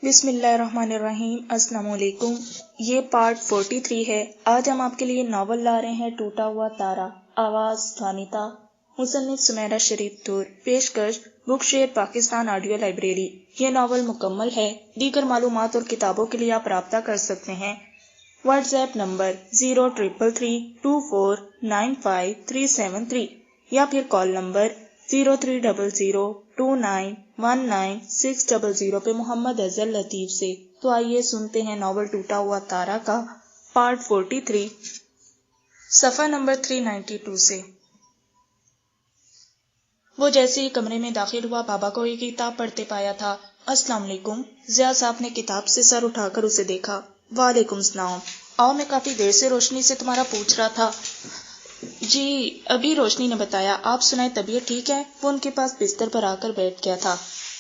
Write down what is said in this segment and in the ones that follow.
بسم اللہ الرحمن الرحیم۔ السلام علیکم۔ یہ پارٹ 43 ہے۔ آج ہم آپ کے لیے ناول لا رہے ہیں ٹوٹا ہوا تارا، آواز ثانیتا، مصنف سمیرہ شریف دور، پیشکش بک شیئر پاکستان آڈیو لائبریری۔ یہ ناول مکمل ہے۔ دیگر معلومات اور کتابوں کے لیے آپ رابطہ کر سکتے ہیں۔ واٹس ایپ نمبر 0333249537 یا پھر کال نمبر 0300291960 پہ محمد افضل لطیف سے۔ تو آئیے سنتے ہیں ناول ٹوٹا ہوا تارا کا پارٹ 43 صفحہ نمبر 392 سے۔ وہ جیسے ہی کمرے میں داخل ہوا بابا کو ایک کتاب پڑھتے پایا تھا۔ السلام علیکم۔ ضیاء صاحب نے کتاب سے سر اٹھا کر اسے دیکھا۔ وعلیکم السلام۔ آؤ، میں کافی دیر سے روشنی سے تمہارا پوچھ رہا تھا۔ جی، ابھی روشنی نے بتایا۔ آپ سنائیں، طبیعت ٹھیک ہے؟ وہ ان کے پاس بستر پر آ کر بیٹھ گیا تھا۔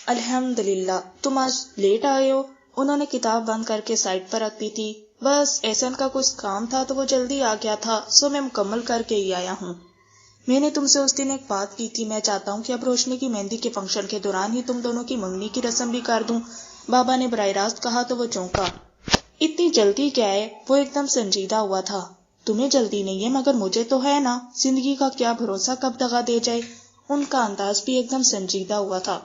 الحمدللہ۔ تم آج لیٹ آئے ہو؟ انہوں نے کتاب بند کر کے سائڈ پر رکھ دی تھی۔ بس احسن کا کچھ کام تھا تو وہ جلدی آ گیا تھا، سو میں مکمل کر کے ہی آیا ہوں۔ میں نے تم سے اس دن ایک بات کی تھی، میں چاہتا ہوں کہ اب روشنی کی مہندی کے فنکشن کے دوران ہی تم دونوں کی منگنی کی رسم بھی کر دوں۔ بابا نے براہ راست کہا تو وہ چونکا۔ اتنی جلدی کیا ہے؟ وہ ایک دم سنجیدہ ہوا تھا۔ تمہیں جلدی نہیں ہے مگر مجھے تو ہے نا، زندگی کا کیا بھروسہ کب دغا دے جائے۔ ان کا انداز بھی ایک دم سنجیدہ ہوا تھا۔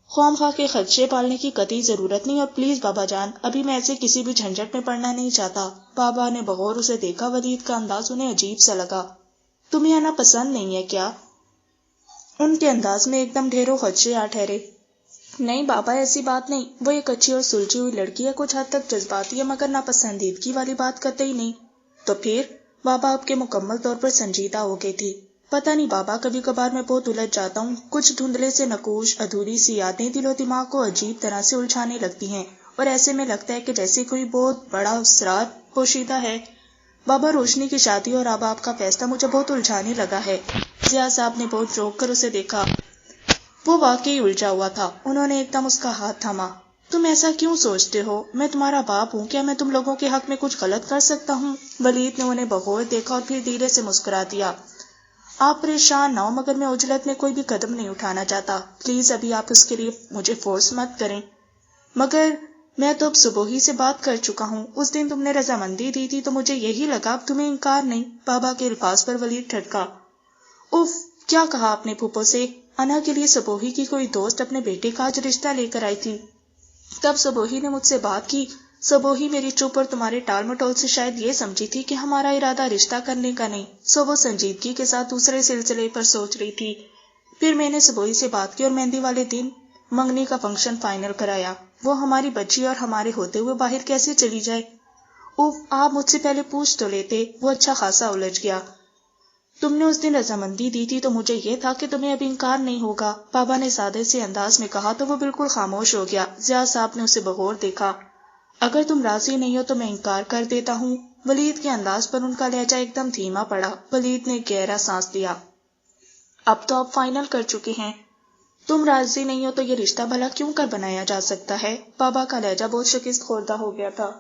خواہ کے خدشے پالنے کی قطعی ضرورت نہیں، اور پلیز بابا جان، ابھی میں ایسے کسی بھی جھنجٹ میں پڑنا نہیں چاہتا۔ بابا نے بغور اسے دیکھا۔ ولید کا انداز انہیں عجیب سا لگا۔ تمہیں آنا پسند نہیں ہے کیا؟ ان کے انداز میں ایک دم ڈھیروں خدشے آ ٹھہرے۔ نہیں بابا، ایسی بات نہیں، وہ ایک اچھی اور سلجھی ہوئی لڑکی ہے، کچھ حد تک جذباتی ہے مگر ناپسندیدگی والی بات قطعی نہیں۔ تو پھر؟ بابا اب کے مکمل طور پر سنجیدہ ہو گئی تھی۔ پتہ نہیں بابا، کبھی کبھار میں بہت الجھ جاتا ہوں، کچھ دھندلے سے نقوش، ادھوری سی یادیں دل و دماغ کو عجیب طرح سے الجھانے لگتی ہیں، اور ایسے میں لگتا ہے کہ جیسے کوئی بہت بڑا اسرار پوشیدہ ہے۔ بابا، روشنی کی شادی اور اب آپ کا فیصلہ مجھے بہت الجھانے لگا ہے۔ ضیاء صاحب نے بہت روک کر اسے دیکھا۔ وہ واقعی الجھا ہوا تھا۔ انہوں نے ایک دم اس کا ہاتھ تھاما۔ تم ایسا کیوں سوچتے ہو؟ میں تمہارا باپ ہوں، کیا میں تم لوگوں کے حق میں کچھ غلط کر سکتا ہوں؟ ولید نے انہیں بغور دیکھا اور پھر دھیرے سے مسکرا دیا۔ آپ پریشان نہ ہو مگر میں عجلت میں کوئی بھی قدم نہیں اٹھانا چاہتا، پلیز ابھی آپ اس کے لیے مجھے فورس مت کریں۔ مگر میں تو اب صبح ہی سے بات کر چکا ہوں، اس دن تم نے رضامندی دی تھی تو مجھے یہی لگا اب تمہیں انکار نہیں۔ بابا کے الفاظ پر ولید ٹھٹکا۔ اف، کیا کہا آپ نے پھوپھو سے؟ انھا کے لیے صبوحی کی کوئی دوست اپنے بیٹے کا آج رشتہ لے کر آئی تھی۔ تب صبوحی نے مجھ سے بات کی۔ صبوحی میری چپ اور تمہارے ٹال مٹول سے شاید یہ سمجھی تھی کہ ہمارا ارادہ رشتہ کرنے کا نہیں، سو وہ سنجیدگی کے ساتھ دوسرے سلسلے پر سوچ رہی تھی۔ پھر میں نے صبوحی سے بات کی اور مہندی والے دن منگنی کا فنکشن فائنل کرایا۔ وہ ہماری بچی اور ہمارے ہوتے ہوئے باہر کیسے چلی جائے؟ اوف، آپ مجھ سے پہلے پوچھ تو لیتے۔ وہ اچھا خاصا الجھ گیا۔ تم نے اس دن رضامندی دی تھی تو مجھے یہ تھا کہ تمہیں اب انکار نہیں ہوگا، بابا نے سادے سے انداز میں کہا تو وہ بالکل خاموش ہو گیا۔ ضیاء صاحب نے اسے بغور دیکھا۔ اگر تم راضی نہیں ہو تو میں انکار کر دیتا ہوں۔ ولید کے انداز پر ان کا لہجہ ایک دم دھیما پڑا۔ ولید نے گہرا سانس لیا۔ اب تو آپ فائنل کر چکے ہیں۔ تم راضی نہیں ہو تو یہ رشتہ بھلا کیوں کر بنایا جا سکتا ہے؟ بابا کا لہجہ بہت شکست خوردہ ہو گیا تھا۔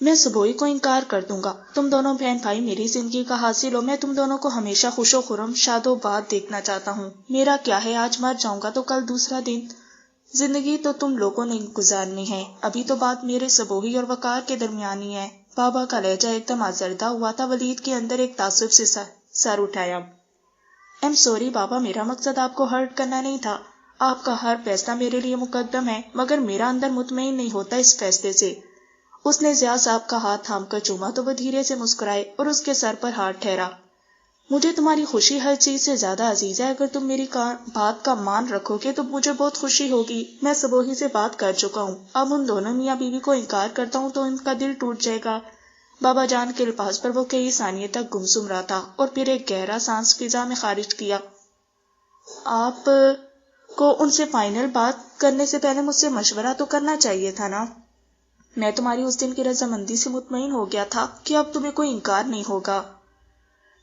میں صبوحی کو انکار کر دوں گا۔ تم دونوں بہن بھائی میری زندگی کا حاصل ہو، میں تم دونوں کو ہمیشہ خوش و خرم، شاد و باد دیکھنا چاہتا ہوں۔ میرا کیا ہے، آج مر جاؤں گا تو کل دوسرا دن۔ زندگی تو تم لوگوں نے گزارنی ہے، ابھی تو بات میرے صبوحی اور وقار کے درمیان ہی ہے۔ بابا کا لہجہ ایک دم آزردہ ہوا تھا۔ ولید کے اندر ایک تعصب سے سر اٹھایا۔ ایم سوری بابا، میرا مقصد آپ کو ہرٹ کرنا نہیں تھا۔ آپ کا ہر فیصلہ میرے لیے مقدم ہے، مگر میرا اندر مطمئن نہیں ہوتا اس فیصلے سے۔ اس نے ضیاء صاحب کا ہاتھ تھام کر چوما تو وہ دھیرے سے مسکرائے اور اس کے سر پر ہاتھ ٹھہرا۔ مجھے تمہاری خوشی ہر چیز سے زیادہ عزیز ہے، اگر تم میری بات کا مان رکھو گے تو مجھے بہت خوشی ہوگی۔ میں صبوحی سے بات کر چکا ہوں، اب ان دونوں میاں بیوی کو انکار کرتا ہوں تو ان کا دل ٹوٹ جائے گا۔ بابا جان کے الفاظ پر وہ کئی ثانیے تک گمسم رہا تھا اور پھر ایک گہرا سانس فضا میں خارج کیا۔ آپ کو ان سے فائنل بات کرنے سے پہلے مجھ سے مشورہ تو کرنا چاہیے تھا نا۔ میں تمہاری اس دن کی رضامندی سے مطمئن ہو گیا تھا کہ اب تمہیں کوئی انکار نہیں ہوگا۔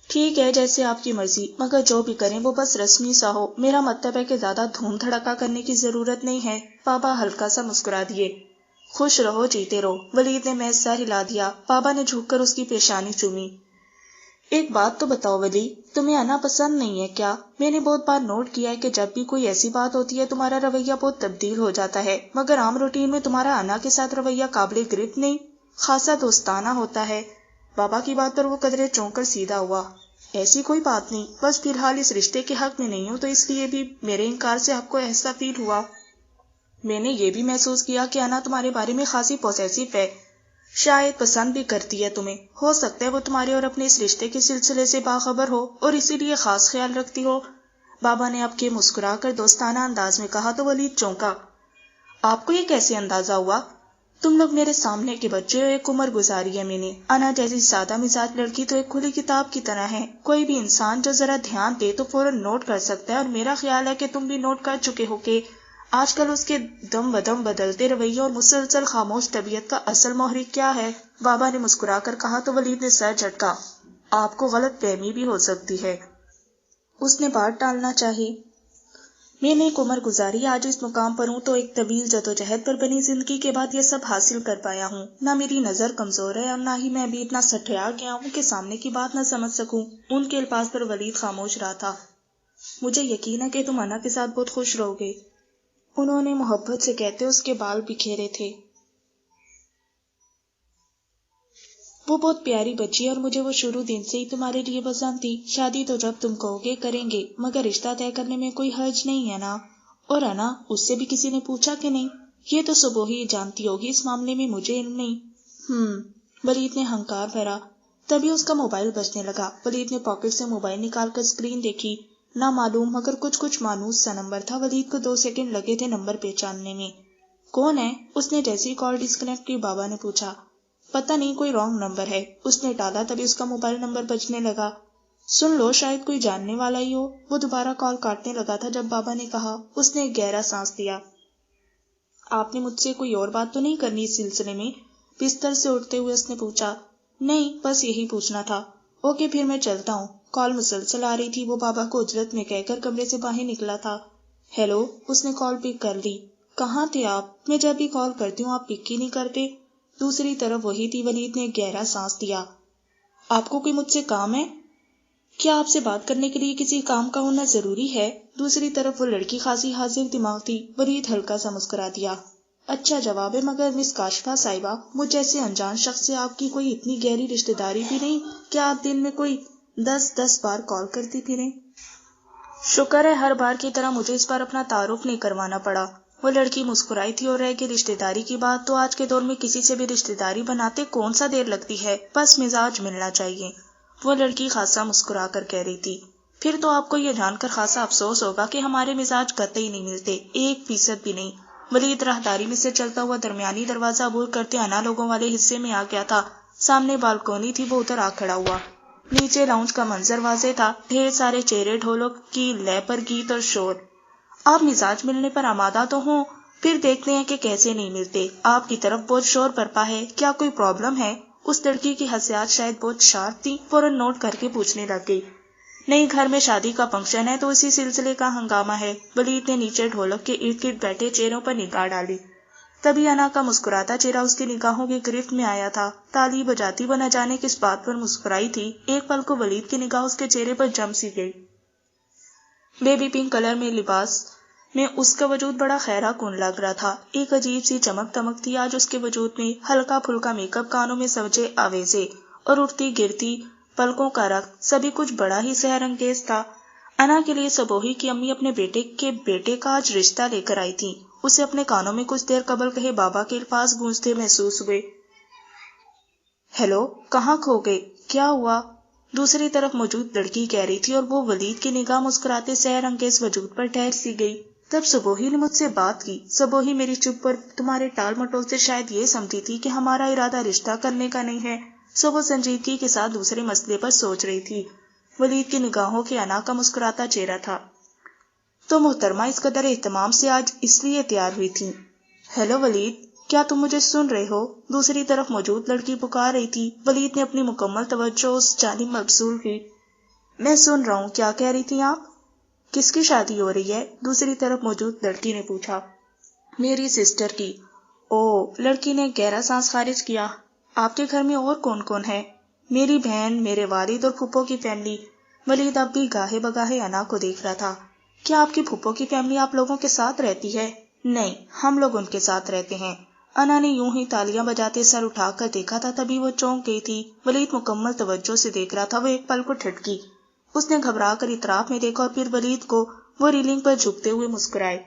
ٹھیک ہے، جیسے آپ کی مرضی، مگر جو بھی کریں وہ بس رسمی سا ہو۔ میرا مطلب ہے کہ زیادہ دھوم دھڑکا کرنے کی ضرورت نہیں ہے۔ بابا ہلکا سا مسکرا دیے۔ خوش رہو، جیتے رہو۔ ولید نے محض سر ہلا دیا۔ بابا نے جھک کر اس کی پیشانی چومی۔ ایک بات تو بتاؤ ولی، تمہیں انا پسند نہیں ہے کیا؟ میں نے بہت بار نوٹ کیا ہے کہ جب بھی کوئی ایسی بات ہوتی ہے تمہارا رویہ بہت تبدیل ہو جاتا ہے، مگر عام روٹین میں تمہارا انا کے ساتھ رویہ قابل گرفت نہیں، خاصا دوستانہ ہوتا ہے۔ بابا کی بات پر وہ قدرے چونک کر سیدھا ہوا۔ ایسی کوئی بات نہیں، بس فی الحال اس رشتے کے حق میں نہیں ہوں تو اس لیے بھی میرے انکار سے آپ کو ایسا فیل ہوا۔ میں نے یہ بھی محسوس کیا کہ انا تمہارے بارے میں خاصی پوسیسو ہے، شاید پسند بھی کرتی ہے تمہیں، ہو سکتا ہے وہ تمہارے اور اپنے اس رشتے کے سلسلے سے باخبر ہو اور اسی لیے خاص خیال رکھتی ہو۔ بابا نے اب کے مسکرا کر دوستانہ انداز میں کہا تو ولید چونکا۔ آپ کو یہ کیسے اندازہ ہوا؟ تم لوگ میرے سامنے کے بچے ہو، ایک عمر گزاری ہے میں نے۔ انا جیسی سادہ مزاج لڑکی تو ایک کھلی کتاب کی طرح ہے، کوئی بھی انسان جو ذرا دھیان دے تو فوراً نوٹ کر سکتا ہے، اور میرا خیال ہے کہ تم بھی نوٹ کر چکے ہو کہ آج کل اس کے دم بدم بدلتے رویوں اور مسلسل خاموش طبیعت کا اصل محرک کیا ہے؟ بابا نے مسکرا کر کہا تو ولید نے سر جھٹکا۔ آپ کو غلط فہمی بھی ہو سکتی ہے، اس نے بات ٹالنا چاہی۔ میں نے ایک عمر گزاری آج اس مقام پر ہوں تو ایک طویل جدوجہد پر بنی زندگی کے بعد یہ سب حاصل کر پایا ہوں۔ نہ میری نظر کمزور ہے اور نہ ہی میں ابھی اتنا سٹھیا گیا ہوں کہ سامنے کی بات نہ سمجھ سکوں۔ ان کے الفاظ پر ولید خاموش رہا تھا۔ مجھے یقین ہے کہ تم انا کے ساتھ بہت خوش رہو گے، انہوں نے محبت سے کہتے اس کے بال بکھیرے تھے۔ وہ بہت پیاری بچی ہے اور مجھے وہ شروع دن سے ہی تمہارے لیے پسند تھی۔ شادی تو جب تم کہو گے کریں گے، مگر رشتہ طے کرنے میں کوئی حرج نہیں ہے نا؟ اور انا، اس سے بھی کسی نے پوچھا کہ نہیں؟ یہ تو صبح ہی جانتی ہوگی، اس معاملے میں مجھے علم نہیں۔ ولید نے ہنکار بھرا۔ تبھی اس کا موبائل بجنے لگا۔ ولید نے پاکٹ سے موبائل نکال کر اسکرین دیکھی۔ نامعلوم مگر کچھ مانوس سا نمبر تھا۔ ولید کو 2 سیکنڈ لگے تھے نمبر پہچاننے میں۔ کون ہے؟ اس نے جیسی کال ڈسکنیکٹ کی بابا نے پوچھا۔ پتہ نہیں، کوئی رانگ نمبر ہے، اس نے ٹالا۔ تبھی اس کا موبائل نمبر بجنے لگا۔ سن لو، شاید کوئی جاننے والا ہی ہو۔ وہ دوبارہ کال کاٹنے لگا تھا جب بابا نے کہا۔ اس نے ایک گہرا سانس لیا۔ آپ نے مجھ سے کوئی اور بات تو نہیں کرنی اس سلسلے میں؟ بستر سے اٹھتے ہوئے اس نے پوچھا۔ نہیں، بس یہی پوچھنا تھا۔ اوکے، پھر میں چلتا ہوں۔ کال مسلسل آ رہی تھی۔ وہ بابا کو اجرت میں کہہ کر کمرے سے باہر نکلا تھا۔ ہیلو، اس نے کال پک کر لی۔ کہاں تھے آپ؟ میں جب بھی کال کرتی ہوں آپ پک ہی نہیں کرتے۔ دوسری طرف وہی تھی۔ ولید نے گہرا سانس لیا۔ آپ کو کوئی مجھ سے کام ہے؟ کیا آپ سے بات کرنے کے لیے کسی کام کا ہونا ضروری ہے؟ دوسری طرف وہ لڑکی خاصی حاضر دماغ تھی۔ ولید ہلکا سا مسکرا دیا۔ اچھا جواب ہے، مگر مس کاشفا صاحبہ، مجھ جیسے انجان شخص سے آپ کی کوئی اتنی گہری رشتہ داری بھی نہیں؟ کیا آپ دن میں کوئی 10 بار کال کرتی پھریں؟ شکر ہے ہر بار کی طرح مجھے اس بار اپنا تعارف نہیں کروانا پڑا۔ وہ لڑکی مسکرائی تھی اور رہ گئی رشتہ داری کی بات، تو آج کے دور میں کسی سے بھی رشتہ داری بناتے کون سا دیر لگتی ہے، بس مزاج ملنا چاہیے۔ وہ لڑکی خاصا مسکرا کر کہہ رہی تھی۔ پھر تو آپ کو یہ جان کر خاصا افسوس ہوگا کہ ہمارے مزاج قطعی نہیں ملتے، 1% بھی نہیں۔ ولید راہداری میں سے چلتا ہوا درمیانی دروازہ عبور کرتے انا لوگوں والے حصے میں آ گیا تھا۔ سامنے بالکونی تھی، وہ ادھر آ کھڑا ہوا۔ نیچے لاؤنج کا منظر واضح تھا، ڈھیر سارے چہرے، ڈھولک کی لے پر گیت اور شور۔ آپ مزاج ملنے پر آمادہ تو ہوں، پھر دیکھتے ہیں کہ کیسے نہیں ملتے۔ آپ کی طرف بہت شور برپا ہے، کیا کوئی پرابلم ہے؟ اس لڑکی کی حسیات شاید بہت شارپ تھی، فوراً نوٹ کر کے پوچھنے لگ گئی۔ نہیں، گھر میں شادی کا فنکشن ہے تو اسی سلسلے کا ہنگامہ ہے۔ ولید نے نیچے ڈھولک کے ارد گرد بیٹھے چہروں پر نگاہ ڈالی۔ تبھی انا کا مسکراتا چہرہ اس کی نگاہوں کی گرفت میں آیا تھا۔ تالی بجاتی وہ نہ جانے کس بات پر مسکرائی تھی۔ ایک پل کو ولید کی نگاہ اس کے چہرے پر جم سی گئی۔ بیبی پنک کلر میں لباس میں اس کا وجود بڑا خیرہ کن لگ رہا تھا۔ ایک عجیب سی چمک دمک تھی آج اس کے وجود میں، ہلکا پھلکا میک اپ، کانوں میں سوجے آویزے اور اٹھتی گرتی پلکوں کا رنگ، سبھی کچھ بڑا ہی سحر انگیز تھا۔ انا کے لیے سبوہی کی امی اپنے بیٹے کا آج رشتہ لے کر آئی تھی۔ اسے اپنے کانوں میں کچھ دیر قبل کہے بابا کے الفاظ گونجتے محسوس ہوئے۔ ہیلو، کہاں کھو گئے؟ کیا ہوا؟ دوسری طرف موجود لڑکی کہہ رہی تھی اور وہ ولید کی نگاہ مسکراتے سحر انگیز وجود پر ٹھہر سی گئی۔ تب سبوہی نے مجھ سے بات کی۔ سبوہی میری چپ پر تمہارے ٹال مٹول سے شاید یہ سمجھی تھی کہ ہمارا ارادہ رشتہ کرنے کا نہیں ہے، سو وہ سنجیدگی کے ساتھ دوسرے مسئلے پر سوچ رہی تھی۔ ولید کی نگاہوں کے انا کا مسکراتا چہرہ تھا۔ تو محترمہ اس قدر اہتمام سے آج اس لیے تیار ہوئی تھی؟ ہیلو ولید، کیا تم مجھے سن رہے ہو؟ دوسری طرف موجود لڑکی پکار رہی تھی۔ ولید نے اپنی مکمل توجہ اس جانب مبذول کی۔ میں سن رہا ہوں، کیا کہہ رہی تھی آپ؟ کس کی شادی ہو رہی ہے؟ دوسری طرف موجود لڑکی نے پوچھا۔ میری سسٹر کی۔ او، لڑکی نے گہرا سانس خارج کیا۔ آپ کے گھر میں اور کون کون ہے؟ میری بہن، میرے والد اور پھپھو کی فیملی۔ ولید اب بھی گاہے بگاہے انا کو دیکھ رہا تھا۔ کیا آپ کی پھپھو کی فیملی آپ لوگوں کے ساتھ رہتی ہے؟ نہیں، ہم لوگ ان کے ساتھ رہتے ہیں۔ انا نے یوں ہی تالیاں بجاتے سر اٹھا کر دیکھا تھا، تبھی وہ چونک گئی تھی۔ ولید مکمل توجہ سے دیکھ رہا تھا، وہ ایک پل کو ٹھٹکی۔ اس نے گھبرا کر اطراف میں دیکھا اور پھر ولید کو وہ ریلنگ پر جھکتے ہوئے مسکرائے۔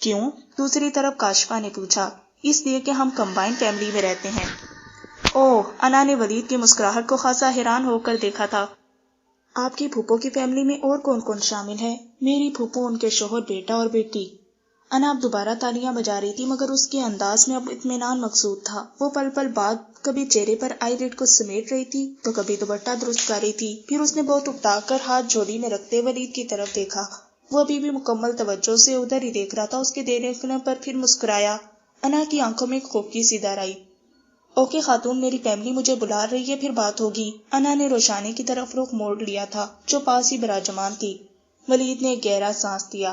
کیوں؟ دوسری طرف کاشفا نے پوچھا۔ اس لیے کہ ہم کمبائنڈ فیملی میں رہتے ہیں۔ اوہ! انا نے ولید کی مسکراہٹ کو خاصا حیران ہو کر دیکھا تھا۔ آپ کی پھپھو کی فیملی میں اور کون کون شامل ہے؟ میری پھپھو، ان کے شوہر، بیٹا اور بیٹی۔ انا اب دوبارہ تالیاں بجا رہی تھی، مگر اس کے انداز میں اب اطمینان مقصود تھا۔ وہ پل پل بعد کبھی چہرے پر آئی لڈ کو سمیٹ رہی تھی تو کبھی دوپٹہ درست کر رہی تھی۔ پھر اس نے بہت اکتا کر ہاتھ جھولی میں رکھتے ولید کی طرف دیکھا۔ وہ ابھی بھی مکمل توجہ سے ادھر ہی دیکھ رہا تھا۔ اس کے دیکھنے پر پھر مسکرایا۔ انا کی آنکھوں میں ایک خوف کی سی دار آئی۔ اوکے خاتون، میری فیملی مجھے بلا رہی ہے، پھر بات ہوگی۔ انا نے روشانی کی طرف رخ موڑ لیا تھا جو پاس ہی براجمان تھی۔ ولید نے ایک گہرا سانس لیا۔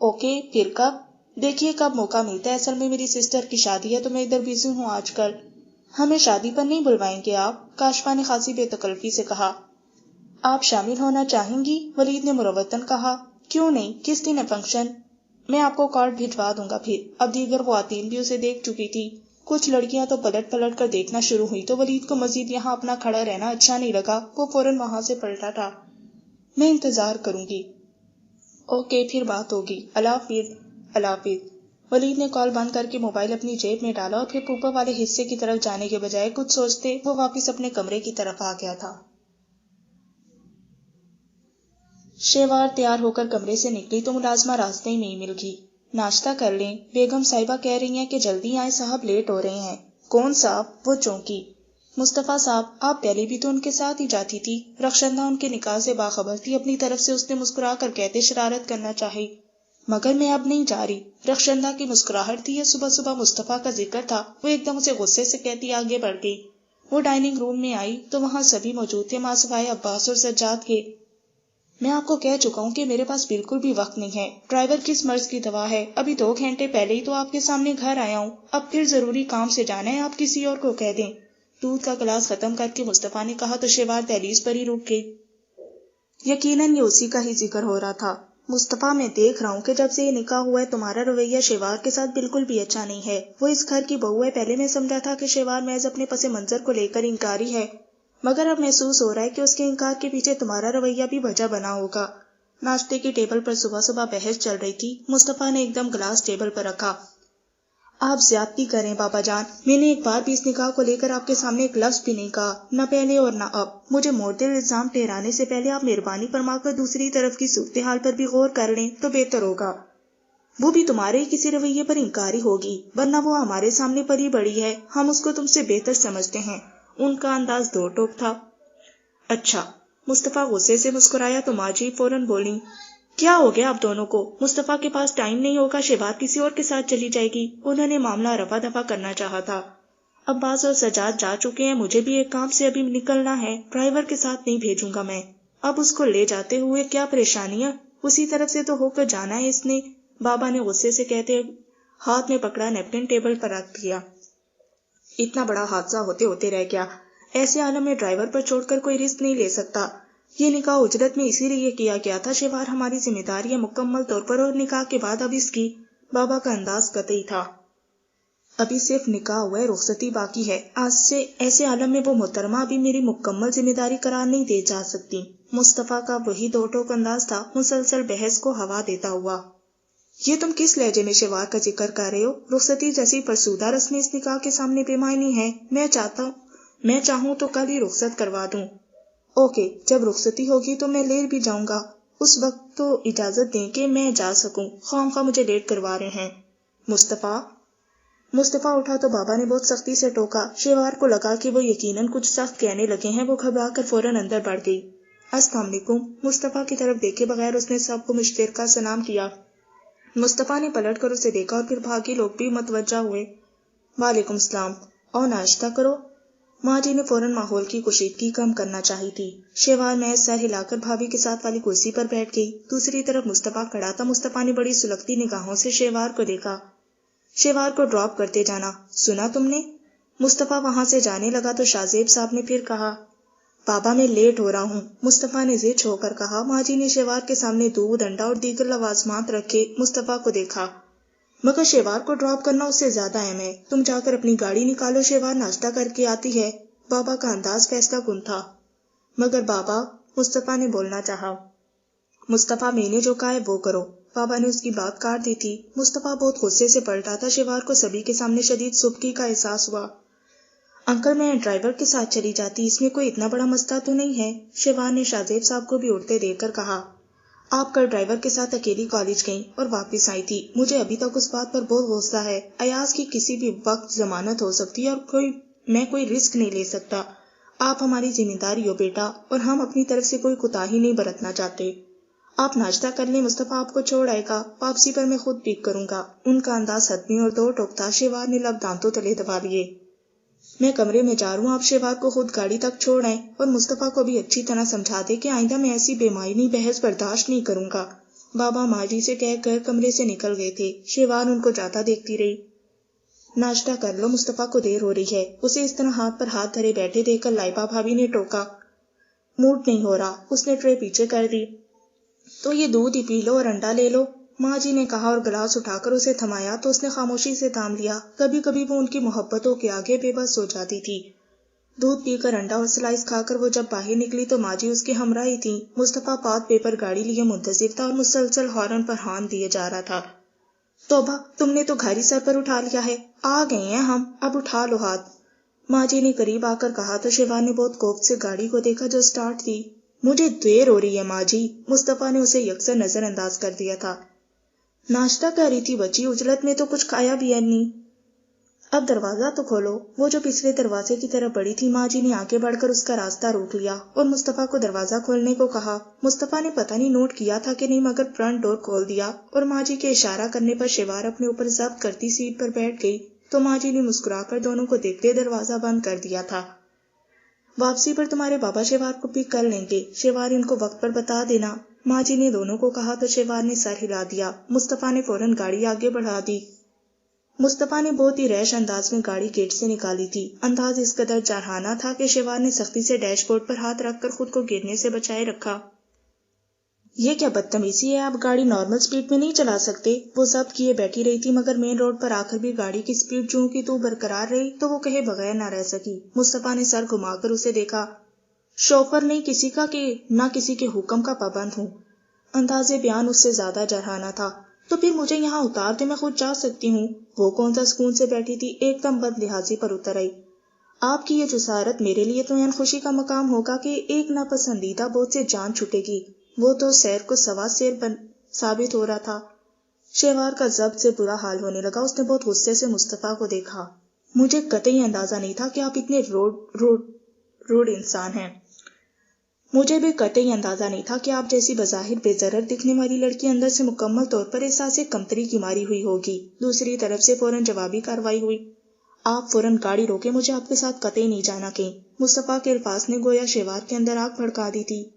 اوکے، پھر کب؟ دیکھیے کب موقع ملتا ہے، اصل میں میری سسٹر کی شادی ہے تو میں ادھر بزی ہوں آج کل۔ ہمیں شادی پر نہیں بلوائیں گے آپ؟ کاشفا نے خاصی بے تکلفی سے کہا۔ آپ شامل ہونا چاہیں گی؟ ولید نے مروتاً کہا۔ کیوں نہیں، کس دن ہے فنکشن؟ میں آپ کو کارڈ بھجوا دوں گا پھر۔ اب دیگر خواتین بھی اسے دیکھ چکی تھی۔ کچھ لڑکیاں تو پلٹ پلٹ کر دیکھنا شروع ہوئی تو ولید کو مزید یہاں اپنا کھڑا رہنا اچھا نہیں لگا۔ وہ فوراً وہاں سے پلٹا تھا۔ میں انتظار کروں گی۔ اوکے، پھر بات ہوگی۔ اللہ حافظ۔ اللہ حافظ۔ ولید نے کال بند کر کے موبائل اپنی جیب میں ڈالا اور پھر پھپھو والے حصے کی طرف جانے کے بجائے کچھ سوچتے وہ واپس اپنے کمرے کی طرف آ گیا تھا۔ شیوار تیار ہو کر کمرے سے نکلی تو ملازمہ راستے میں ہی مل گئی۔ ناشتہ کر لیں، بیگم صاحبہ کہہ رہی ہیں کہ جلدی آئیں، صاحب لیٹ ہو رہے ہیں۔ کون صاحب؟ وہ چونکی۔ مصطفیٰ صاحب، آپ پہلے بھی تو ان کے ساتھ ہی جاتی تھی۔ رخشندہ ان کے نکاح سے باخبر تھی۔ اپنی طرف سے اس نے مسکرا کر کہتے شرارت کرنا چاہی، مگر میں اب نہیں جا رہی۔ رخشندہ کی مسکراہٹ تھی یا صبح صبح مصطفیٰ کا ذکر تھا؟ وہ ایک دم اسے غصے سے کہتی آگے بڑھ گئی۔ وہ ڈائننگ روم میں آئی تو وہاں سبھی موجود تھے ماں سوائے عباس اور سجاد کے۔ میں آپ کو کہہ چکا ہوں کہ میرے پاس بالکل بھی وقت نہیں ہے۔ ڈرائیور کس مرض کی دوا ہے؟ ابھی 2 گھنٹے پہلے ہی تو آپ کے سامنے گھر آیا ہوں۔ اب پھر ضروری کام سے جانا ہے، آپ کسی اور کو کہہ دیں۔ دودھ کا گلاس ختم کر کے مصطفیٰ نے کہا تو شیوار دہلیز پر ہی رک گئی۔ یقیناً یہ اسی کا ہی ذکر ہو رہا تھا۔ مصطفیٰ، میں دیکھ رہا ہوں کہ جب سے یہ نکاح ہوا ہے تمہارا رویہ شیوار کے ساتھ بالکل بھی اچھا نہیں ہے۔ وہ اس گھر کی بہو ہے۔ پہلے میں سمجھا تھا کہ شیوار محض اپنے پس منظر کو لے کر انکاری ہے، مگر اب محسوس ہو رہا ہے کہ اس کے انکار کے پیچھے تمہارا رویہ بھی وجہ بنا ہوگا۔ ناشتے کی ٹیبل پر صبح صبح بحث چل رہی تھی۔ مصطفیٰ نے ایک دم گلاس ٹیبل پر رکھا۔ آپ زیادتی کریں بابا جان، میں نے ایک بار بھی اس نکاح کو لے کر آپ کے سامنے ایک لفظ بھی نہیں کہا، نہ پہلے اور نہ اب۔ مجھے معتدل الزام ٹھہرانے سے پہلے آپ مہربانی فرما کر دوسری طرف کی صورتحال پر بھی غور کر لیں تو بہتر ہوگا۔ وہ بھی تمہارے ہی کسی رویے پر انکاری ہوگی، ورنہ وہ ہمارے سامنے پلی بڑی ہے، ہم اس کو تم سے بہتر سمجھتے ہیں۔ ان کا انداز دو ٹوک تھا۔ اچھا۔ مصطفیٰ غصے سے مسکرایا تو ماں جی فوراً بولی، کیا ہو گیا آپ دونوں کو؟ مصطفیٰ کے پاس ٹائم نہیں ہوگا، شیوار کسی اور کے ساتھ چلی جائے گی۔ انہوں نے معاملہ رفع دفع کرنا چاہا تھا۔ عباس اور سجاد جا چکے ہیں، مجھے بھی ایک کام سے ابھی نکلنا ہے، ڈرائیور کے ساتھ نہیں بھیجوں گا میں۔ اب اس کو لے جاتے ہوئے کیا پریشانی ہے، اسی طرف سے تو ہو کر جانا ہے اس نے، بابا نے غصے سے کہتے ہاتھ میں پکڑا نیپکن ٹیبل پر رکھ دیا۔ اتنا بڑا حادثہ ہوتے ہوتے رہ گیا، ایسے عالم میں ڈرائیور پر چھوڑ کر کوئی رسک نہیں لے سکتا۔ یہ نکاح اجرت میں اسی لیے کیا گیا تھا، شیوار ہماری ذمہ داری ہے مکمل طور پر، اور نکاح کے بعد اب اس کی۔ بابا کا انداز قطعی تھا۔ ابھی صرف نکاح ہوا ہے، رخصتی باقی ہے، آج سے ایسے عالم میں وہ محترمہ ابھی میری مکمل ذمہ داری قرار نہیں دی جا سکتی۔ مصطفیٰ کا وہی دو ٹوک انداز تھا، مسلسل بحث کو ہوا دیتا ہوا۔ یہ تم کس لہجے میں شیوار کا ذکر کر رہے ہو؟ رخصتی جیسی فرسودہ رسم اس نکاح کے سامنے بے معنی ہے۔ میں چاہوں تو کل ہی رخصت کروا دوں۔ اوکے، جب رخصتی ہوگی تو میں لے بھی جاؤں گا، اس وقت تو اجازت دیں کہ میں جا سکوں، خواہ مجھے لیٹ کروا رہے ہیں۔ مصطفیٰ اٹھا تو بابا نے بہت سختی سے ٹوکا۔ شیوار کو لگا کہ وہ یقیناً کچھ سخت کہنے لگے ہیں، وہ گھبرا کر فوراً اندر بڑھ گئی۔ السلام علیکم۔ مصطفیٰ کی طرف دیکھے بغیر اس نے سب کو مشترکہ سلام کیا۔ مصطفیٰ نے پلٹ کر اسے دیکھا اور پھر باقی لوگ بھی متوجہ ہوئے۔ وعلیکم السلام، اور ناشتہ کرو۔ ماں جی نے فوراً ماحول کی کشیدگی کم کرنا چاہی تھی۔ شیوار محض سر ہلا کر بھابھی کے ساتھ والی کرسی پر بیٹھ گئی۔ دوسری طرف مصطفیٰ کھڑا تھا۔ مصطفیٰ نے بڑی سلگتی نگاہوں سے شیوار کو دیکھا۔ شیوار کو ڈراپ کرتے جانا، سنا تم نے؟ مصطفیٰ وہاں سے جانے لگا تو شاہ زیب صاحب نے پھر کہا، بابا میں لیٹ ہو رہا ہوں، مصطفیٰ نے ضد ہو کر کہا۔ ماں جی نے شیوار کے سامنے دودھ، انڈا اور دیگر لوازمات رکھے مصطفیٰ کو دیکھا۔ مگر شیوار کو ڈراپ کرنا اس سے زیادہ اہم ہے، تم جا کر اپنی گاڑی نکالو، شیوار ناشتہ کر کے آتی ہے۔ بابا کا انداز فیصلہ کن تھا۔ مگر بابا، مصطفیٰ نے بولنا چاہا۔ مصطفیٰ، میں نے جو کہا ہے وہ کرو۔ بابا نے اس کی بات کاٹ دی تھی۔ مصطفیٰ بہت غصے سے پلٹا تھا۔ شیوار کو سبھی کے سامنے شدید سبکی کا احساس ہوا۔ انکل، میں ڈرائیور کے ساتھ چلی جاتی، اس میں کوئی اتنا بڑا مسئلہ تو نہیں ہے، شیوار نے شاہ زیب صاحب کو بھی اٹھتے دیکھ کر کہا۔ آپ کل ڈرائیور کے ساتھ اکیلی کالج گئیں اور واپس آئی تھی، مجھے ابھی تک اس بات پر بہت غصہ ہے۔ ایاز کی کسی بھی وقت ضمانت ہو سکتی ہے اور میں کوئی رسک نہیں لے سکتا۔ آپ ہماری ذمہ داری ہو بیٹا، اور ہم اپنی طرف سے کوئی کوتاہی نہیں برتنا چاہتے۔ آپ ناشتہ کر لیں، مصطفیٰ آپ کو چھوڑ آئے گا، واپسی پر میں خود پک کروں گا۔ ان کا انداز حتمی اور دو ٹوک تھا۔ شیوار نے لب دانتوں تلے دبا لیے۔ میں کمرے میں جا رہا ہوں، آپ شیوار کو خود گاڑی تک چھوڑ آئیں اور مصطفیٰ کو بھی اچھی طرح سمجھا دے کہ آئندہ میں ایسی بے معنی بحث برداشت نہیں کروں گا۔ بابا ماں جی سے کہہ کر کمرے سے نکل گئے تھے۔ شیوار ان کو جاتا دیکھتی رہی۔ ناشتہ کر لو، مصطفیٰ کو دیر ہو رہی ہے، اسے اس طرح ہاتھ پر ہاتھ دھرے بیٹھے دیکھ کر لائبہ بھابھی نے ٹوکا۔ موڈ نہیں ہو رہا، اس نے ٹرے پیچھے کر دی۔ تو یہ دودھ ہی پی لو اور انڈا لے لو، ماں جی نے کہا اور گلاس اٹھا کر اسے تھمایا تو اس نے خاموشی سے تھام لیا۔ کبھی کبھی وہ ان کی محبتوں کے آگے بے بس ہو جاتی تھی۔ دودھ پی کر انڈا اور سلائس کھا کر وہ جب باہر نکلی تو ماں جی اس کے ہمراہ ہی تھیں۔ مصطفیٰ پات پیپر گاڑی لیے منتظر تھا اور مسلسل ہارن پر ہارن دیے جا رہا تھا۔ توبہ، تم نے تو گھاری سر پر اٹھا لیا ہے، آ گئے ہیں ہم، اب اٹھا لو ہاتھ، ماں جی نے قریب آ کر کہا تو شیوار نے بہت کوفت سے گاڑی کو دیکھا جو سٹارٹ تھی۔ مجھے دیر ہو رہی ہے ماں جی، مصطفیٰ نے اسے یکسر نظر انداز کر دیا تھا۔ ناشتہ کر رہی تھی بچی، اجلت میں تو کچھ کھایا بھی ہے نہیں، اب دروازہ تو کھولو۔ وہ جو پچھلے دروازے کی طرف بڑھی تھی، ماں جی نے آگے بڑھ کر اس کا راستہ روک لیا اور مصطفیٰ کو دروازہ کھولنے کو کہا۔ مصطفیٰ نے پتہ نہیں نوٹ کیا تھا کہ نہیں، مگر فرنٹ ڈور کھول دیا اور ماں جی کے اشارہ کرنے پر شیوار اپنے اوپر ضبط کرتی سیٹ پر بیٹھ گئی تو ماں جی نے مسکرا کر دونوں کو دیکھتے دروازہ بند کر دیا تھا۔ واپسی پر تمہارے بابا شیوار کو پک کر لیں گے، شیوار ان کو وقت پر بتا دینا، ماں جی نے دونوں کو کہا تو شیوار نے سر ہلا دیا۔ مصطفیٰ نے فوراً گاڑی آگے بڑھا دی۔ مصطفیٰ نے بہت ہی ریش انداز میں گاڑی گیٹ سے نکالی تھی۔ انداز اس قدر جارحانہ تھا کہ شیوار نے سختی سے ڈیش بورڈ پر ہاتھ رکھ کر خود کو گرنے سے بچائے رکھا۔ یہ کیا بدتمیزی ہے، آپ گاڑی نارمل سپیڈ میں نہیں چلا سکتے؟ وہ ضبط کیے بیٹھی رہی تھی، مگر مین روڈ پر آ کر بھی گاڑی کی سپیڈ جوں کی تو برقرار رہی تو وہ کہے بغیر نہ رہ سکی۔ مصطفیٰ نے سر گھما کر اسے دیکھا۔ شوفر نہیں کسی کا کہ نہ کسی کے حکم کا پابند ہوں۔ انداز بیان اس سے زیادہ جارحانہ تھا۔ تو پھر مجھے یہاں اتار دے، میں خود جا سکتی ہوں۔ وہ کون سا سکون سے بیٹھی تھی، ایک دم بد لحاظی پر اتر آئی۔ آپ کی یہ جسارت میرے لیے تو خوشی کا مقام ہوگا کہ ایک ناپسندیدہ بوجھ سے جان چھوٹے گی۔ وہ تو سیر کو سوا سیر ثابت ہو رہا تھا۔ شیوار کا ضبط سے برا حال ہونے لگا، اس نے بہت غصے سے مصطفیٰ کو دیکھا۔ مجھے قطعی اندازہ نہیں تھا کہ آپ اتنے روڈ انسان ہیں۔ مجھے بھی قطعی اندازہ نہیں تھا کہ آپ جیسی بظاہر بے ضرر دکھنے والی لڑکی اندر سے مکمل طور پر احساس کمتری کی ماری ہوئی ہوگی۔ دوسری طرف سے فوراً جوابی کارروائی ہوئی۔ آپ فوراً گاڑی روکے، مجھے آپ کے ساتھ قطعی نہیں جانا کہیں۔ مصطفیٰ کے الفاظ نے گویا شیوار کے اندر آگ بھڑکا دی تھی۔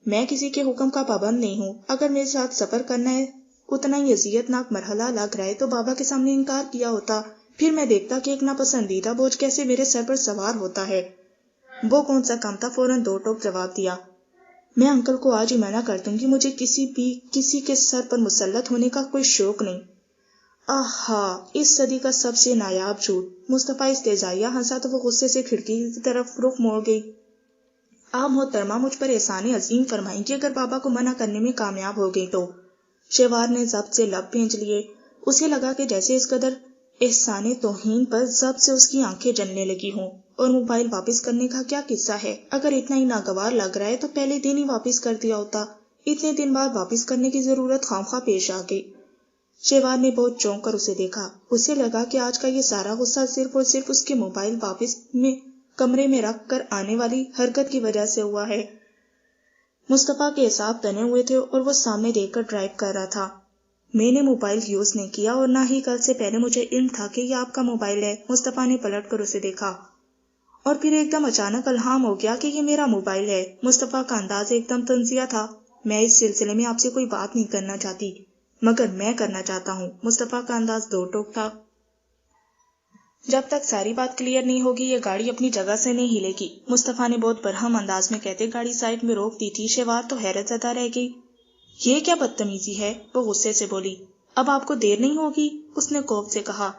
میں کسی کے حکم کا پابند نہیں ہوں، اگر میرے ساتھ سفر کرنا ہے، اتنا ہی اذیت ناک مرحلہ لگ رہا ہے تو بابا کے سامنے انکار کیا ہوتا، پھر میں دیکھتا کہ ایک ناپسندیدہ بوجھ کیسے میرے سر پر سوار ہوتا ہے۔ وہ کون سا کام تھا، فوراً دو ٹوک جواب دیا۔ میں انکل کو آج ہی منع کر دوں گی، مجھے کسی کے سر پر مسلط ہونے کا کوئی شوق نہیں۔ آہا، اس صدی کا سب سے نایاب جھوٹ۔ مصطفیٰ استہزائیہ ہنسا تو وہ غصے سے کھڑکی کی طرف رخ موڑ گئی۔ آپ محترمہ مجھ پر احسان عظیم فرمائیں گی اگر بابا کو منع کرنے میں کامیاب ہو گئی تو۔ شیوار نے ضبط سے لب بھینچ لیے۔ اسے لگا کہ جیسے اس قدر احسان توہین پر ضبط سے اس کی آنکھیں جلنے لگی ہوں۔ اور موبائل واپس کرنے کا کیا قصہ ہے؟ اگر اتنا ہی ناگوار لگ رہا ہے تو پہلے دن ہی واپس کر دیا ہوتا، اتنے دن بعد واپس کرنے کی ضرورت خواہ پیش آ گئی۔ شیوار نے بہت چونک کر اسے دیکھا۔ اسے لگا کہ آج کا یہ سارا غصہ صرف اور صرف اس کے موبائل واپس کمرے میں رکھ کر آنے والی حرکت کی وجہ سے ہوا ہے۔ مصطفیٰ کے اعصاب تنے ہوئے تھے اور وہ سامنے دیکھ کر ڈرائیو کر رہا تھا۔ میں نے موبائل یوز نہیں کیا اور نہ ہی کل سے پہلے مجھے علم تھا کہ یہ آپ کا موبائل ہے۔ مصطفیٰ نے پلٹ کر اسے دیکھا اور پھر ایک دم اچانک الہام ہو گیا کہ یہ میرا موبائل ہے۔ مصطفیٰ کا انداز ایک دم طنزیہ تھا۔ میں اس سلسلے میں آپ سے کوئی بات نہیں کرنا چاہتی، مگر میں کرنا چاہتا ہوں۔ مصطفیٰ کا انداز دو ٹوک تھا۔ جب تک ساری بات کلیئر نہیں ہوگی یہ گاڑی اپنی جگہ سے نہیں ہلے گی، مصطفیٰ نے بہت برہم انداز میں کہتے گاڑی سائڈ میں روک دی تھی۔ شیوار تو حیرت زدہ رہ گئی۔ یہ کیا بدتمیزی ہے؟ وہ غصے سے بولی۔ اب آپ کو دیر نہیں ہوگی؟ اس نے کوپ سے کہا۔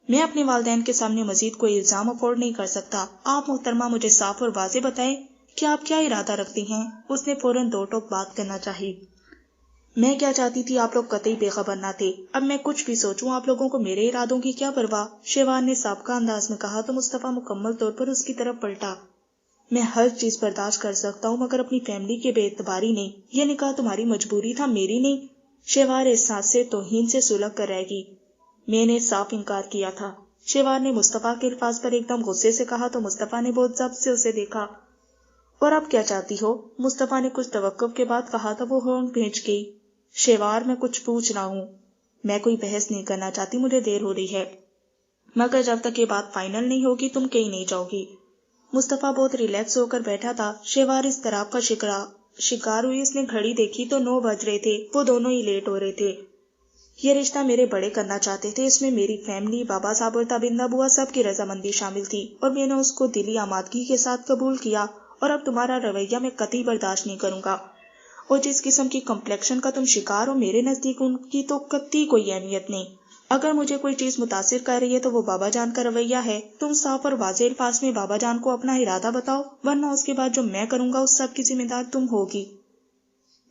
میں اپنے والدین کے سامنے مزید کوئی الزام افورڈ نہیں کر سکتا۔ آپ محترمہ مجھے صاف اور واضح بتائیں کہ آپ کیا ارادہ رکھتی ہیں؟ اس نے فوراً دو ٹوک بات کرنا چاہی۔ میں کیا چاہتی تھی آپ لوگ قطعی بے خبر نہ تھے۔ اب میں کچھ بھی سوچوں آپ لوگوں کو میرے ارادوں کی کیا پرواہ؟ شیوار نے سابقہ انداز میں کہا تو مصطفیٰ مکمل طور پر اس کی طرف پلٹا۔ میں ہر چیز برداشت کر سکتا ہوں مگر اپنی فیملی کے بے اعتباری نہیں۔ یہ نکاح تمہاری مجبوری تھا، میری نہیں۔ شیوار احساس سے توہین سے سلگ کر رہ گی۔ میں نے صاف انکار کیا تھا، شیوار نے مصطفیٰ کے الفاظ پر ایک دم غصے سے کہا تو مصطفیٰ نے بہت ضبط سے اسے دیکھا۔ اور اب کیا چاہتی ہو؟ مصطفیٰ نے کچھ توقف کے بعد کہا تو وہ ہونٹ بھینچ گئی۔ شیوار میں کچھ پوچھ رہا ہوں، میں کوئی بحث نہیں کرنا چاہتی، مجھے دیر ہو رہی ہے، مگر جب تک یہ بات فائنل نہیں ہوگی تم کہیں نہیں جاؤ گی۔ مصطفیٰ بہت ریلیکس ہو کر بیٹھا تھا۔ شیوار اس طرح کا شکار ہوئی۔ اس نے گھڑی دیکھی تو 9 بج رہے تھے، وہ دونوں ہی لیٹ ہو رہے تھے۔ یہ رشتہ میرے بڑے کرنا چاہتے تھے، اس میں میری فیملی، بابا صاحب اور تابندہ بوا سب کی رضامندی شامل تھی اور میں نے اس کو دلی آمادگی کے ساتھ قبول کیا، اور اب تمہارا رویہ میں قطعی برداشت نہیں کروں گا، اور جس قسم کی کمپلیکشن کا تم شکار ہو میرے نزدیک ان کی تو قطعی کوئی اہمیت نہیں۔ اگر مجھے کوئی چیز متاثر کر رہی ہے تو وہ بابا جان کا رویہ ہے۔ تم صاف اور واضح الفاظ میں بابا جان کو اپنا ارادہ بتاؤ، ورنہ اس کے بعد جو میں کروں گا اس سب کی ذمہ دار تم ہوگی۔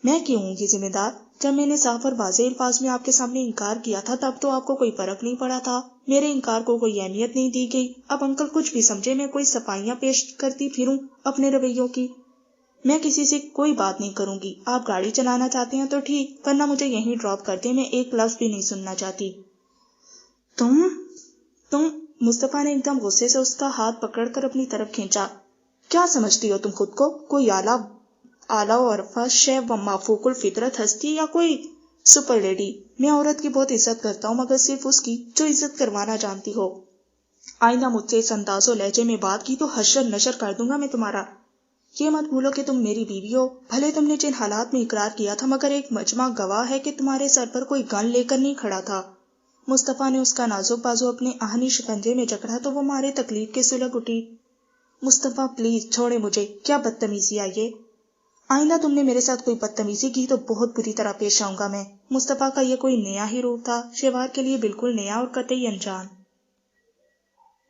میں کیوں ہوں گی ذمہ دار؟ جب میں نے صاف اور واضح الفاظ میں آپ کے سامنے انکار کیا تھا تب تو آپ کو کوئی فرق نہیں پڑا تھا، میرے انکار کو کوئی اہمیت نہیں دی گئی۔ اب انکل کچھ بھی سمجھے میں کوئی صفائیاں پیش کرتی پھروں اپنے رویوں کی؟ میں کسی سے کوئی بات نہیں کروں گی۔ آپ گاڑی چلانا چاہتے ہیں تو ٹھیک، ورنہ مجھے یہیں ڈراپ کر دیں، میں ایک لفظ بھی نہیں سننا چاہتی۔ تم مصطفیٰ نے ایک دم غصے سے اس کا ہاتھ پکڑ کر اپنی طرف کھینچا۔ کیا سمجھتی ہو تم خود کو؟ کوئی اعلیٰ و عرفہ شے و مافوق الفطرت ہستی یا کوئی سپر لیڈی؟ میں عورت کی بہت عزت کرتا ہوں مگر صرف اس کی جو عزت کروانا جانتی ہو۔ آئندہ مجھ سے اس انداز و لہجے میں بات کی تو حشر نشر کر دوں گا میں تمہارا۔ یہ مت بھولو کہ تم میری بیوی ہو، بھلے تم نے جن حالات میں اقرار کیا تھا مگر ایک مجمع گواہ ہے کہ تمہارے سر پر کوئی گن لے کر نہیں کھڑا تھا۔ مصطفیٰ نے اس کا نازک بازو اپنے آہنی شکنجے میں جکڑا تو وہ مارے تکلیف کے سلگ اٹھی۔ مصطفیٰ پلیز چھوڑے مجھے، کیا بدتمیزی ہے یہ؟ آئندہ تم نے میرے ساتھ کوئی بدتمیزی کی تو بہت بری طرح پیش آؤں گا میں۔ مصطفیٰ کا یہ کوئی نیا ہی روپ تھا، شیوار کے لیے بالکل نیا اور قطعی انجان۔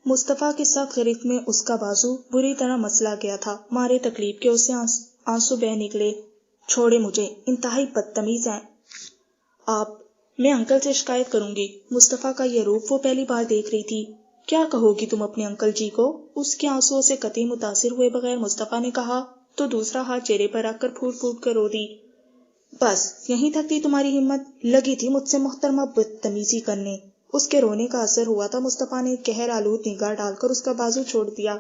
مصطفیٰ کے سخت گرفت میں اس کا بازو بری طرح مسلا گیا تھا، مارے تکلیف کے اسے آنسو بہہ نکلے۔ چھوڑے مجھے، انتہائی بدتمیز ہیں آپ، میں انکل سے شکایت کروں گی۔ مصطفیٰ کا یہ روپ وہ پہلی بار دیکھ رہی تھی۔ کیا کہو گی تم اپنے انکل جی کو؟ اس کے آنسوؤں سے قطعی متاثر ہوئے بغیر مصطفیٰ نے کہا تو دوسرا ہاتھ چہرے پر رکھ کر پھوٹ پھوٹ کر رو دی۔ بس یہیں تک تھی تمہاری ہمت؟ لگی تھی مجھ سے محترمہ بدتمیزی کرنے۔ اس کے رونے کا اثر ہوا تھا، مصطفیٰ نے قہر آلود نگاہ ڈال کر اس کا بازو چھوڑ دیا۔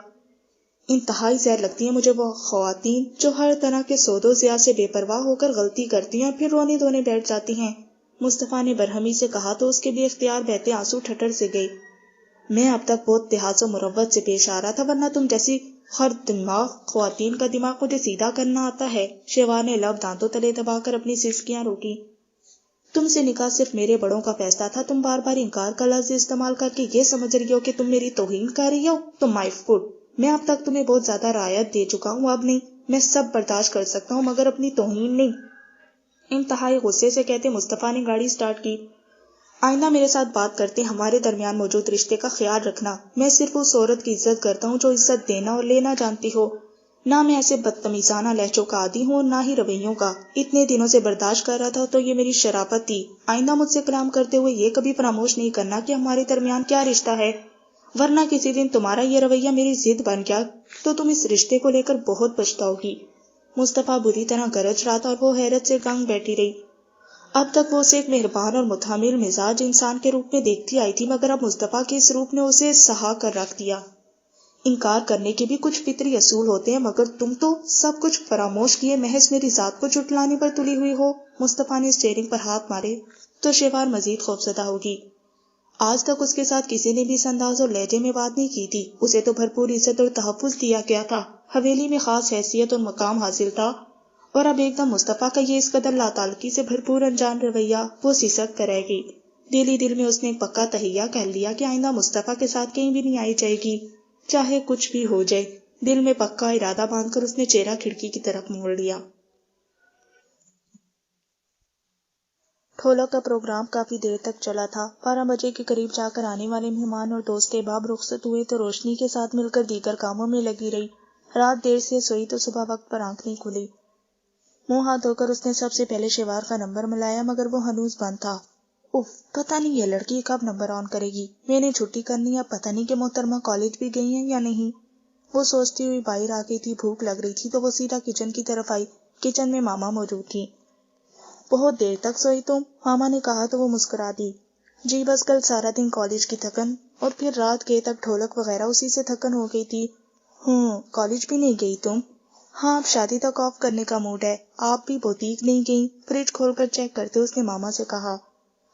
انتہائی زہر لگتی ہیں مجھے وہ خواتین جو ہر طرح کے سود و ضیاع سے بے پرواہ ہو کر غلطی کرتی ہیں اور پھر رونے دھونے بیٹھ جاتی ہیں، مصطفیٰ نے برہمی سے کہا تو اس کے بے اختیار بہتے آنسو ٹھٹر سے گئے۔ میں اب تک بہت دہاز و مروت سے پیش آ رہا تھا، ورنہ تم جیسی ہر دماغ خواتین کا دماغ مجھے سیدھا کرنا آتا ہے۔ شیوار نے لب دانتوں تلے دبا کر اپنی سسکیاں روکی۔ تم سے نکاح صرف میرے بڑوں کا فیصلہ تھا، تم بار بار انکار کا لفظ استعمال کر کے یہ سمجھ رہی ہو کہ تم میری توہین کر رہی ہو تو مائی فوٹ، میں اب تک تمہیں بہت زیادہ رعایت دے چکا ہوں، اب نہیں، میں سب برداشت کر سکتا ہوں مگر اپنی توہین نہیں۔ انتہائی غصے سے کہتے مصطفیٰ نے گاڑی سٹارٹ کی۔ آئندہ میرے ساتھ بات کرتے ہمارے درمیان موجود رشتے کا خیال رکھنا۔ میں صرف اس عورت کی عزت کرتا ہوں جو عزت دینا اور لینا جانتی ہو، نہ میں ایسے بدتمیزانہ لہجوں کا عادی ہوں اور نہ ہی رویوں کا۔ اتنے دنوں سے برداشت کر رہا تھا تو یہ میری شرافت تھی۔ آئندہ مجھ سے کلام کرتے ہوئے یہ کبھی فراموش نہیں کرنا کہ ہمارے درمیان کیا رشتہ ہے، ورنہ کسی دن تمہارا یہ رویہ میری ضد بن گیا تو تم اس رشتے کو لے کر بہت پچھتاؤ گی۔ مصطفیٰ بری طرح گرج رہا تھا اور وہ حیرت سے گنگ بیٹھی رہی۔ اب تک وہ اسے ایک مہربان اور متحمل مزاج انسان کے روپ میں دیکھتی آئی تھی مگر اب مصطفیٰ کے اس روپ نے اسے سہا کر رکھ دیا۔ انکار کرنے کے بھی کچھ فطری اصول ہوتے ہیں مگر تم تو سب کچھ فراموش کیے محض میری ذات کو جھٹلانے پر تلی ہوئی ہو۔ مصطفیٰ نے اسٹیئرنگ پر ہاتھ مارے تو شیوار مزید خوفزدہ ہوگی۔ آج تک اس کے ساتھ کسی نے بھی اس انداز اور لہجے میں بات نہیں کی تھی، اسے تو بھرپور عزت اور تحفظ دیا گیا تھا، حویلی میں خاص حیثیت اور مقام حاصل تھا، اور اب ایک دم مصطفیٰ کا یہ اس قدر لاتعلقی سے بھرپور انجان رویہ، وہ سسک کر رہ گئی۔ دل ہی دل میں اس نے ایک پکا تہیہ کر لیا کہ آئندہ مصطفیٰ کے ساتھ کہیں بھی نہیں آئی جائے گی، چاہے کچھ بھی ہو جائے۔ دل میں پکا ارادہ باندھ کر اس نے چہرہ کھڑکی کی طرف موڑ لیا۔ ڈھولک کا پروگرام کافی دیر تک چلا تھا۔ 12 بجے کے قریب جا کر آنے والے مہمان اور دوست احباب رخصت ہوئے تو روشنی کے ساتھ مل کر دیگر کاموں میں لگی رہی۔ رات دیر سے سوئی تو صبح وقت پر آنکھ نہیں کھلی۔ منہ ہاتھ دھو کر اس نے سب سے پہلے شیوار کا نمبر ملایا، مگر وہ ہنوز بند تھا۔ اف، پتہ نہیں یہ لڑکی کب نمبر آن کرے گی۔ میں نے چھٹی کرنی ہے، پتہ نہیں کہ محترمہ کالج بھی گئی ہیں یا نہیں۔ وہ سوچتی ہوئی باہر آ گئی تھی۔ بھوک لگ رہی تھی تو وہ سیدھا کچن کی طرف آئی۔ کچن میں ماما موجود تھی۔ بہت دیر تک سوئی تم؟ ماما نے کہا تو وہ مسکرا دی۔ جی بس کل سارا دن کالج کی تھکن اور پھر رات گئے تک ڈھولک وغیرہ اسی سے تھکن ہو گئی تھی۔ کالج بھی نہیں گئی تم؟ ہاں، اب شادی تک آف کرنے کا موڈ ہے۔ آپ بھی بوتیک نہیں گئی؟ فریج کھول کر چیک کرتے اس نے ماما سے کہا۔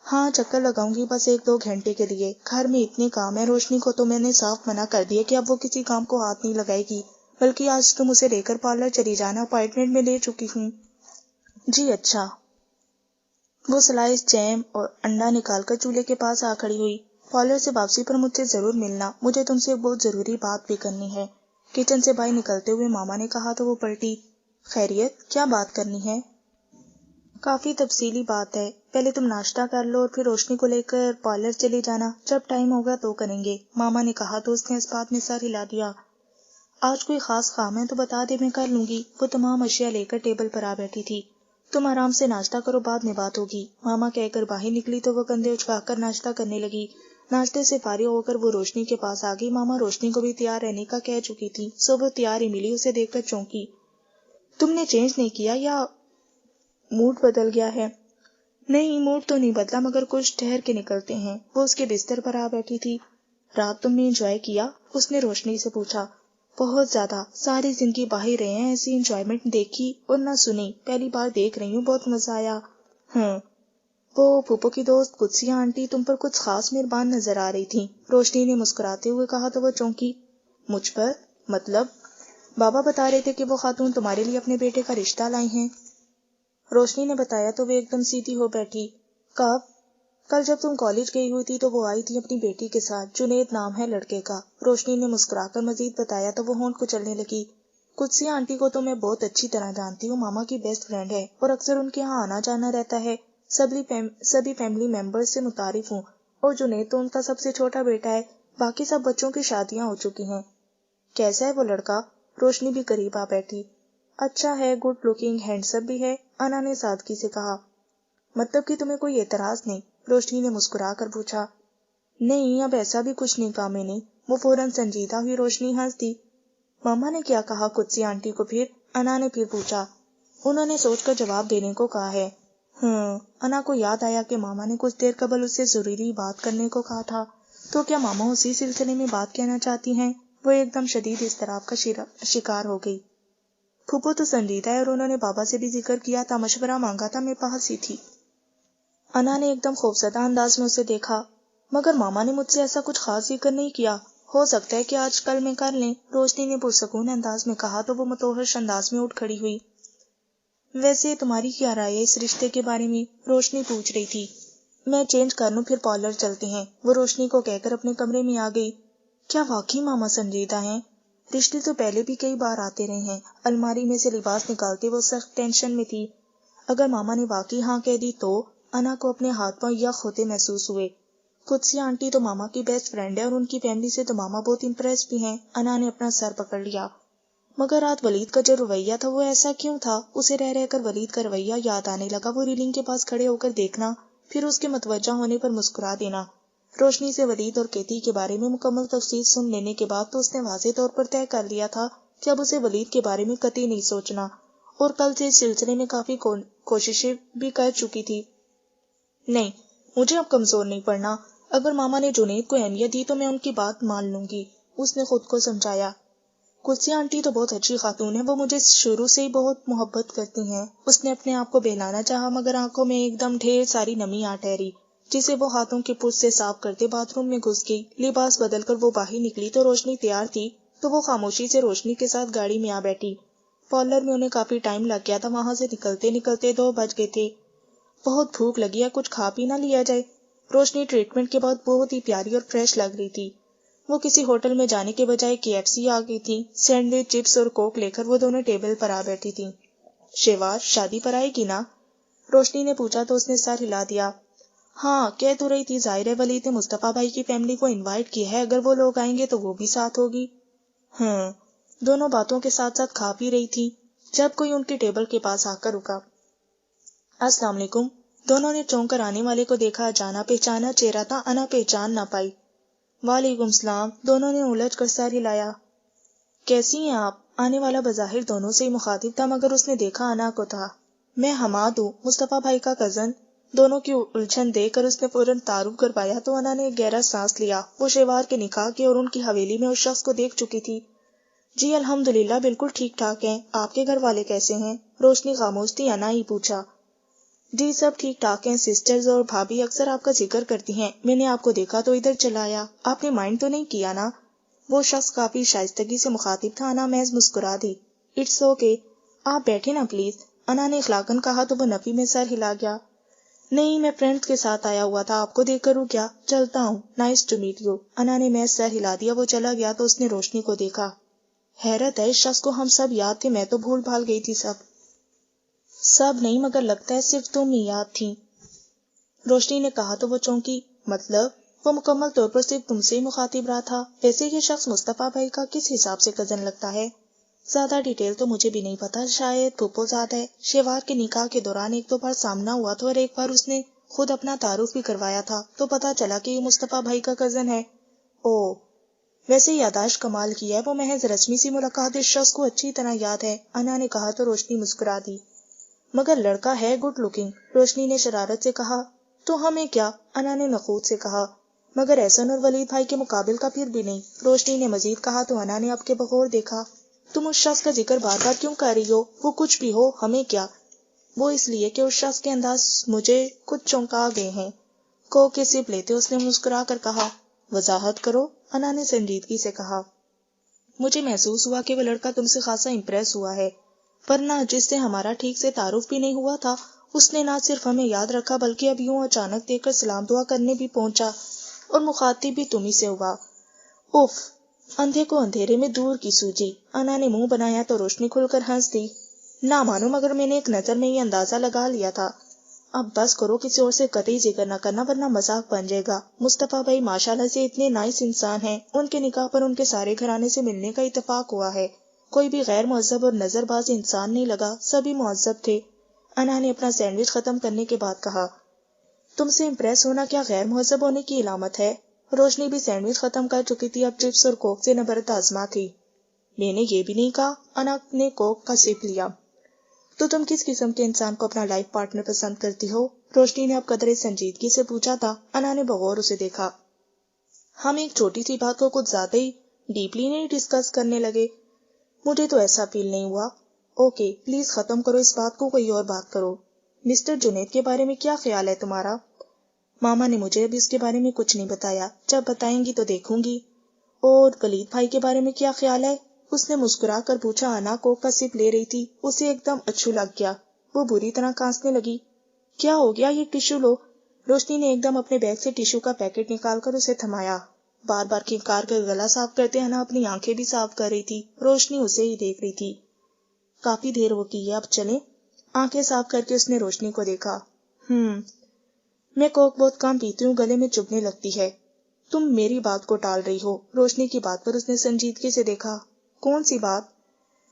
ہاں، چکر لگاؤں گی بس 1-2 گھنٹے کے لیے۔ گھر میں اتنے کام ہیں، روشنی کو تو میں نے صاف منع کر دیا کہ اب وہ کسی کام کو ہاتھ نہیں لگائے گی، بلکہ آج تم اسے لے کر پارلر چلی جانا، اپائنٹمنٹ میں لے چکی ہوں۔ جی اچھا۔ وہ سلائس جیم اور انڈا نکال کر چولہے کے پاس آ کھڑی ہوئی۔ پارلر سے واپسی پر مجھ سے ضرور ملنا، مجھے تم سے بہت ضروری بات بھی کرنی ہے۔ کچن سے باہر نکلتے ہوئے ماما نے کہا تو وہ پلٹی۔ خیریت، کیا بات کرنی ہے؟ کافی تفصیلی بات ہے، پہلے تم ناشتہ کر لو اور پھر روشنی کو لے کر پارلر چلی جانا، جب ٹائم ہوگا تو کریں گے، ماما نے کہا تو اس نے اس بات میں سر ہلا دیا۔ آج کوئی خاص کام ہے تو بتا دے، میں کر لوں گی۔ وہ تمام اشیاء لے کر ٹیبل پر آ بیٹھی تھی۔ تم آرام سے ناشتہ کرو، بعد میں بات ہوگی، ماما کہہ کر باہر نکلی تو وہ کندھے اچھا کر ناشتہ کرنے لگی۔ ناشتے سے فارغ ہو کر وہ روشنی کے پاس آ گئی۔ ماما روشنی کو بھی تیار رہنے کا کہہ چکی تھی، سو وہ تیار ہی ملی، اسے دیکھ کر چونکی۔ تم نے چینج نہیں کیا یا موڈ بدل گیا ہے؟ نہیں، موڈ تو نہیں بدلا، مگر کچھ ٹھہر کے نکلتے ہیں۔ وہ اس کے بستر پر آ بیٹھی تھی۔ رات تم نے انجوائے کیا؟ اس نے روشنی سے پوچھا۔ بہت زیادہ، ساری زندگی باہر رہے ہیں، ایسی انجوائمنٹ دیکھی اور نہ سنی، پہلی بار دیکھ رہی ہوں، بہت مزہ آیا۔ وہ پھوپھو کی دوست قدسیہ آنٹی تم پر کچھ خاص مہربان نظر آ رہی تھی، روشنی نے مسکراتے ہوئے کہا تو وہ چونکی۔ مجھ پر؟ مطلب؟ بابا بتا رہے تھے کہ وہ خاتون تمہارے لیے اپنے بیٹے کا رشتہ لائی ہیں۔ روشنی نے بتایا تو وہ ایک دم سیدھی ہو بیٹھی۔ کب؟ کل جب تم کالج گئی ہوئی تھی تو وہ آئی تھی اپنی بیٹی کے ساتھ، جنید نام ہے لڑکے کا، روشنی نے مسکرا کر مزید بتایا تو وہ ہونٹ کو چلنے لگی۔ قدسیہ آنٹی کو تو میں بہت اچھی طرح جانتی ہوں، ماما کی بیسٹ فرینڈ ہے اور اکثر ان کے ہاں آنا جانا رہتا ہے، سبھی فیملی ممبر سے متعارف ہوں، اور جنید تو ان کا سب سے چھوٹا بیٹا ہے، باقی سب بچوں کی شادیاں ہو چکی ہیں۔ کیسا ہے وہ لڑکا؟ روشنی بھی قریب آ بیٹھی۔ اچھا ہے، گڈ لکنگ، ہینڈسم بھی ہے، انا نے سادگی سے کہا۔ مطلب کہ تمہیں کوئی اعتراض نہیں؟ روشنی نے مسکرا کر پوچھا۔ نہیں، اب ایسا بھی کچھ نہیں کہا میں نے، وہ فوراً سنجیدہ ہوئی۔ روشنی ہنس دی۔ ماما نے کیا کہا قدسیہ آنٹی کو پھر؟ انا نے پھر پوچھا۔ انہوں نے سوچ کر جواب دینے کو کہا ہے۔ انا کو یاد آیا کہ ماما نے کچھ دیر قبل اس سے ضروری بات کرنے کو کہا تھا، تو کیا ماما اسی سلسلے میں بات کہنا چاہتی ہیں؟ وہ ایک دم شدید اضطراب کا شکار ہو گئی۔ پھوپھو تو سنجیدہ ہے اور انہوں نے بابا سے بھی ذکر کیا تھا، مشورہ مانگا تھا، میں پاس ہی تھی۔ انا نے ایک دم خوفزدہ انداز میں اسے دیکھا۔ مگر ماما نے مجھ سے ایسا کچھ خاص ذکر نہیں کیا، ہو سکتا ہے کہ آج کل میں کر لیں، روشنی نے پرسکون انداز میں کہا تو وہ متوحش انداز میں اٹھ کھڑی ہوئی۔ ویسے تمہاری کیا رائے ہے اس رشتے کے بارے میں؟ روشنی پوچھ رہی تھی۔ میں چینج کر لوں، پھر پارلر چلتے ہیں، وہ روشنی کو کہہ کر اپنے کمرے میں آ گئی۔ کیا واقعی ماما سنجیدہ ہیں؟ رشتے تو پہلے بھی کئی بار آتے رہے ہیں۔ الماری میں سے لباس نکالتے وہ سخت ٹینشن میں تھی۔ اگر ماما نے واقعی ہاں کہہ دی تو؟ انا کو اپنے ہاتھ پاؤں یخ ہوتے محسوس ہوئے۔ قدسیہ آنٹی تو ماما کی بیسٹ فرینڈ ہے اور ان کی فیملی سے تو ماما بہت امپریس بھی ہیں۔ انا نے اپنا سر پکڑ لیا۔ مگر رات ولید کا جو رویہ تھا وہ ایسا کیوں تھا؟ اسے رہ رہ کر ولید کا رویہ یاد آنے لگا۔ وہ ریلنگ کے پاس کھڑے ہو کر دیکھنا، پھر اس کے متوجہ ہونے پر مسکرا دینا۔ روشنی سے ولید اور کیتی کے بارے میں مکمل تفصیل سن لینے کے بعد تو اس نے واضح طور پر طے کر لیا تھا کہ اب اسے ولید کے بارے میں قطعی نہیں سوچنا، اور کل سے اس سلسلے میں کافی کوششیں بھی کر چکی تھی۔ نہیں، مجھے اب کمزور نہیں پڑنا، اگر ماما نے جنید کو اہمیت دی تو میں ان کی بات مان لوں گی، اس نے خود کو سمجھایا۔ قدسیہ آنٹی تو بہت اچھی خاتون ہے، وہ مجھے شروع سے ہی بہت محبت کرتی ہیں، اس نے اپنے آپ کو بہلانا چاہا مگر آنکھوں میں ایک دم ڈھیر ساری نمی آ ٹھہری، جسے وہ ہاتھوں کے پس سے صاف کرتے باتھ روم میں گھس گئی۔ لباس بدل کر وہ باہر نکلی تو روشنی تیار تھی، تو وہ خاموشی سے روشنی کے ساتھ گاڑی میں آ بیٹھی۔ پارلر میں انہیں کافی ٹائم لگ گیا تھا، وہاں سے نکلتے نکلتے 2 بج گئے تھے۔ بہت بھوک لگی ہے، کچھ کھا پی نہ لیا جائے؟ روشنی ٹریٹمنٹ کے بعد بہت ہی پیاری اور فریش لگ رہی تھی۔ وہ کسی ہوٹل میں جانے کے بجائے KFC آ گئی تھی۔ سینڈوچ، چپس اور کوک لے کر وہ دونوں ٹیبل پر آ بیٹھی تھی۔ شیوار شادی پر آئے گی نا؟ روشنی نے پوچھا تو اس نے سر ہلا دیا۔ ہاں، کہہ تو رہی تھی، ظاہر ہے ولید نے مصطفیٰ بھائی کی فیملی کو انوائٹ کیا ہے، اگر وہ لوگ آئیں گے تو وہ بھی ساتھ ہوگی۔ دونوں باتوں کے ساتھ ساتھ کھا پی رہی تھی جب کوئی ان کے ٹیبل کے پاس آ کر رکا۔ السلام علیکم۔ دونوں نے چونک کر آنے والے کو دیکھا، جانا پہچانا چہرہ تھا، انا پہچان نہ پائی۔ وعلیکم السلام، دونوں نے الجھ کر سر ہلایا۔ کیسی ہیں آپ؟ آنے والا بظاہر دونوں سے ہی مخاطب تھا، مگر اس نے دیکھا انا کو تھا۔ میں حماد ہوں، مصطفیٰ بھائی کا کزن۔ دونوں کی الجھن دیکھ کر اس نے فوراً تعارف کروایا تو انا نے ایک گہرا سانس لیا۔ وہ شیوار کے نکاح کے اور ان کی حویلی میں اس شخص کو دیکھ چکی تھی۔ جی الحمدللہ بالکل ٹھیک ٹھاک ہیں، آپ کے گھر والے کیسے ہیں؟ روشنی خاموش تھی، انا ہی پوچھا۔ جی سب ٹھیک ٹھاک ہیں، سسٹرز اور بھابھی اکثر آپ کا ذکر کرتی ہیں، میں نے آپ کو دیکھا تو ادھر چلا آیا، آپ نے مائنڈ تو نہیں کیا نا؟ وہ شخص کافی شائستگی سے مخاطب تھا۔ انا محض مسکرا دی۔ اٹس اوکے، آپ بیٹھے نا پلیز، انا نے اخلاقاً کہا تو وہ نفی میں سر ہلا گیا۔ نہیں، میں فرینڈز کے ساتھ آیا ہوا تھا، آپ کو دیکھ کر رک گیا، چلتا ہوں، نائس ٹو میٹ یو۔ انا نے محض سر ہلا دیا۔ وہ چلا گیا تو اس نے روشنی کو دیکھا۔ حیرت ہے، اس شخص کو ہم سب یاد تھے، میں تو بھول بھال گئی تھی۔ سب نہیں، مگر لگتا ہے صرف تم ہی یاد تھی، روشنی نے کہا تو وہ چونکی۔ مطلب؟ وہ مکمل طور پر صرف تم سے ہی مخاطب رہا تھا۔ ویسے یہ شخص مصطفیٰ بھائی کا کس حساب سے کزن لگتا ہے؟ زیادہ ڈیٹیل تو مجھے بھی نہیں پتا، شاید پھوپھو زاد ہے۔ شیوار کے نکاح کے دوران ایک دو بار سامنا ہوا تھا اور ایک بار اس نے خود اپنا تعارف بھی کروایا تھا تو پتا چلا کہ یہ مصطفیٰ بھائی کا کزن ہے۔ اوہ، ویسے یادداشت کمال کی ہے، وہ محض رسمی سی ملاقات اس شخص کو اچھی طرح یاد ہے، انا نے کہا تو روشنی مسکرا دی۔ مگر لڑکا ہے گڈ لکنگ، روشنی نے شرارت سے کہا۔ تو ہمیں کیا، انا نے نخوت سے کہا، مگر احسن اور ولید بھائی کے مقابل کا پھر بھی نہیں، روشنی نے مزید کہا تو انا نے اب کے بغور دیکھا۔ تم اس شخص کا ذکر بار بار کیوں کر رہی ہو؟ وہ کچھ بھی ہو، ہمیں کیا؟ وہ اس لیے کہ اس شخص کے انداز مجھے کچھ چونکا گئے ہیں۔ کوک کی سپ لیتے اس نے مسکرا کر کہا۔ وضاحت کرو، انا نے سنجیدگی سے کہا۔ مجھے محسوس ہوا کہ وہ لڑکا تم سے خاصا امپریس ہوا ہے، ورنہ جس سے ہمارا ٹھیک سے تعارف بھی نہیں ہوا تھا اس نے نہ صرف ہمیں یاد رکھا بلکہ اب یوں اچانک دیکھ کر سلام دعا کرنے بھی پہنچا، اور مخاطب بھی تم ہی سے ہوا۔ اف، اندھے کو اندھیرے میں دور کی سوجی، انا نے منہ بنایا تو روشنی کھل کر ہنس دی۔ نہ مانو، مگر میں نے ایک نظر میں یہ اندازہ لگا لیا تھا۔ اب بس کرو، کسی اور سے قطعی ذکر نہ کرنا ورنہ مذاق بن جائے گا۔ مصطفیٰ بھائی ماشاءاللہ سے اتنے نائس انسان ہیں، ان کے نکاح پر ان کے سارے گھرانے سے ملنے کا اتفاق ہوا ہے، کوئی بھی غیر مہذب اور نظر باز انسان نہیں لگا، سبھی مہذب تھے۔ انا نے اپنا سینڈوچ ختم کرنے کے بعد کہا۔ تم سے امپریس ہونا کیا غیر مہذب ہونے کی علامت ہے؟ روشنی بھی سینڈوچ ختم کر چکی تھی، اب چپس اور کوک سے نبرد آزما تھی۔ میں نے یہ بھی نہیں کہا، انا نے کوک کا سپ لیا۔ تو تم کس قسم کے انسان کو اپنا لائف پارٹنر پسند کرتی ہو؟ روشنی نے اب قدرے سنجیدگی سے پوچھا تھا۔ انا نے بغور اسے دیکھا۔ ہم ایک چھوٹی سی بات کو کچھ زیادہ ہی ڈیپلی نہیں ڈسکس کرنے لگے؟ مجھے تو ایسا فیل نہیں ہوا۔ اوکے، پلیز ختم کرو اس بات کو، کوئی اور بات کرو۔ مسٹر جنید کے بارے میں کیا خیال ہے تمہارا؟ ماما نے مجھے ابھی اس کے بارے میں کچھ نہیں بتایا، جب بتائیں گی تو دیکھوں گی۔ اور ولید بھائی کے بارے میں کیا خیال ہے؟ اس نے مسکرا کر پوچھا۔ انا کوک کا سپ لے رہی تھی، اسے ایک دم اچھو لگ گیا، وہ بری طرح کانسنے لگی۔ کیا ہو گیا؟ یہ ٹیشو لو۔ روشنی نے ایک دم اپنے بیگ سے ٹیشو کا پیکٹ نکال کر اسے تھمایا۔ بار بار کھنکار کر گلا صاف کرتے انا اپنی آنکھیں بھی صاف کر رہی تھی، روشنی اسے ہی دیکھ رہی تھی۔ کافی دیر ہو گئی ہے، اب چلیں؟ آنکھیں صاف کر کے اس نے روشنی کو دیکھا۔ میں کوک بہت کم پیتی ہوں، گلے میں چبھنے لگتی ہے۔ تم میری بات کو ٹال رہی ہو، روشنی کی بات پر اس نے سنجیدگی سے دیکھا۔ کون سی بات؟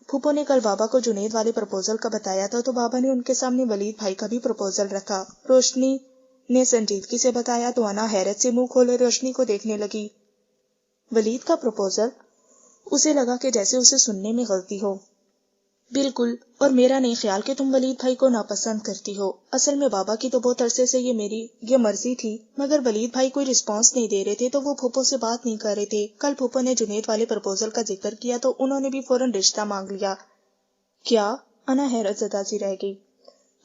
پھوپھو نے کل بابا کو جنید والے پرپوزل کا بتایا تھا تو بابا نے ان کے سامنے ولید بھائی کا بھی پرپوزل رکھا، روشنی نے سنجیدگی سے بتایا تو انا حیرت سے منہ کھولے روشنی کو دیکھنے لگی۔ ولید کا پرپوزل؟ اسے لگا کہ جیسے اسے سننے میں غلطی ہو۔ بالکل، اور میرا نہیں خیال کہ تم ولید بھائی کو ناپسند کرتی ہو، اصل میں بابا کی تو بہت عرصے سے یہ مرضی تھی، مگر ولید بھائی کوئی رسپانس نہیں دے رہے تھے تو وہ پھوپھو سے بات نہیں کر رہے تھے۔ کل پھوپھو نے جنید والے پرپوزل کا ذکر کیا تو انہوں نے بھی فوراً رشتہ مانگ لیا۔ کیا؟ انا حیرت زدہ سی رہ گئی۔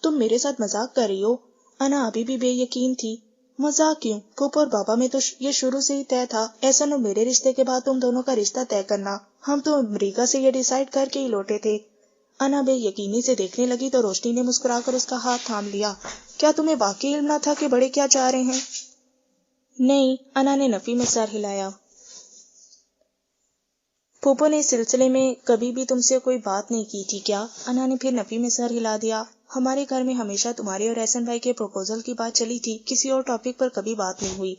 تم میرے ساتھ مذاق کر رہی ہو؟ انا ابھی بھی بے یقین تھی۔ مذاق کیوں؟ پھوپھو اور بابا میں تو یہ شروع سے ہی طے تھا، ایسا نہ میرے رشتے کے بعد تم دونوں کا رشتہ طے کرنا، ہم تو امریکہ سے یہ ڈیسائیڈ کر کے ہی لوٹے تھے۔ انا بے یقینی سے دیکھنے لگی تو روشنی نے مسکرا کر اس کا ہاتھ تھام لیا۔ کیا تمہیں واقعی علم نہ تھا کہ بڑے کیا چاہ رہے ہیں؟ نہیں، انا نے نفی میں سر ہلایا۔ پھوپھو نے اس سلسلے میں کبھی بھی تم سے کوئی بات نہیں کی تھی کیا؟ انا نے پھر نفی میں سر ہلا دیا۔ ہمارے گھر میں ہمیشہ تمہارے اور احسن بھائی کے پروپوزل کی بات چلی تھی، کسی اور ٹاپک پر کبھی بات نہیں ہوئی۔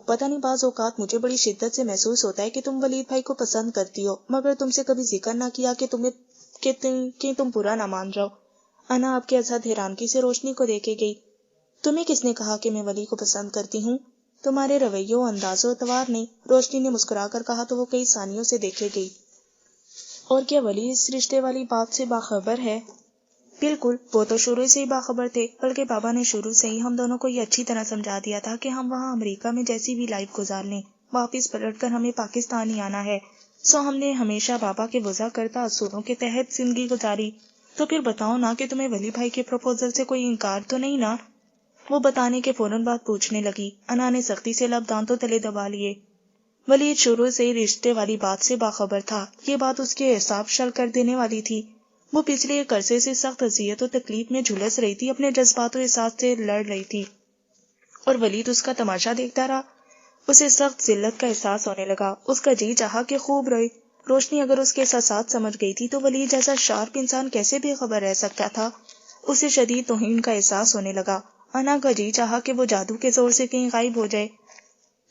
پتہ نہیں، بعض اوقات مجھے بڑی شدت سے محسوس ہوتا ہے کہ تم ولید بھائی کو پسند کرتی ہو، مگر تم سے کبھی ذکر نہ کیا کہ تم برا نہ مان جاؤ۔ انا آپ کے اسد حیرانگی سے روشنی کو دیکھے گئی۔ تمہیں کس نے کہا کہ میں ولی کو پسند کرتی ہوں؟ تمہارے رویے و انداز و اعتبار نے، روشنی نے مسکرا کر کہا تو وہ کئی ثانیوں سے دیکھے گئی۔ اور کیا ولی اس رشتے والی بات سے باخبر ہے؟ بالکل، وہ تو شروع سے ہی باخبر تھے، بلکہ بابا نے شروع سے ہی ہم دونوں کو یہ اچھی طرح سمجھا دیا تھا کہ ہم وہاں امریکہ میں جیسی بھی لائف گزار لیں، واپس پلٹ کر ہمیں پاکستان ہی آنا ہے۔ ہم نے ہمیشہ بابا کے وضع کردہ اصولوں کے تحت زندگی گزاری۔ تو پھر بتاؤ نا کہ تمہیں ولی بھائی کے پروپوزل سے کوئی انکار تو نہیں نا؟ وہ بتانے کے فوراً بعد پوچھنے لگی۔ انا نے سختی سے لب دانتوں تلے دبا لیے۔ ولید شروع سے ہی رشتے والی بات سے باخبر تھا، یہ بات اس کے اعصاب شل کر دینے والی تھی۔ وہ پچھلے ایک عرصے سے سخت اذیت و تکلیف میں جھلس رہی تھی، اپنے جذبات و احساس سے لڑ رہی تھی، اور ولید اس کا تماشا دیکھتا رہا۔ اسے سخت ذلت کا احساس ہونے لگا، اس کا جی چاہا کہ خوب روئے۔ روشنی اگر اس کے احساسات سمجھ گئی تھی تو ولید جیسا شارپ انسان کیسے بے خبر رہ سکتا تھا؟ اسے شدید توہین کا احساس ہونے لگا۔ انا کا جی چاہا کہ وہ جادو کے زور سے کہیں غائب ہو جائے۔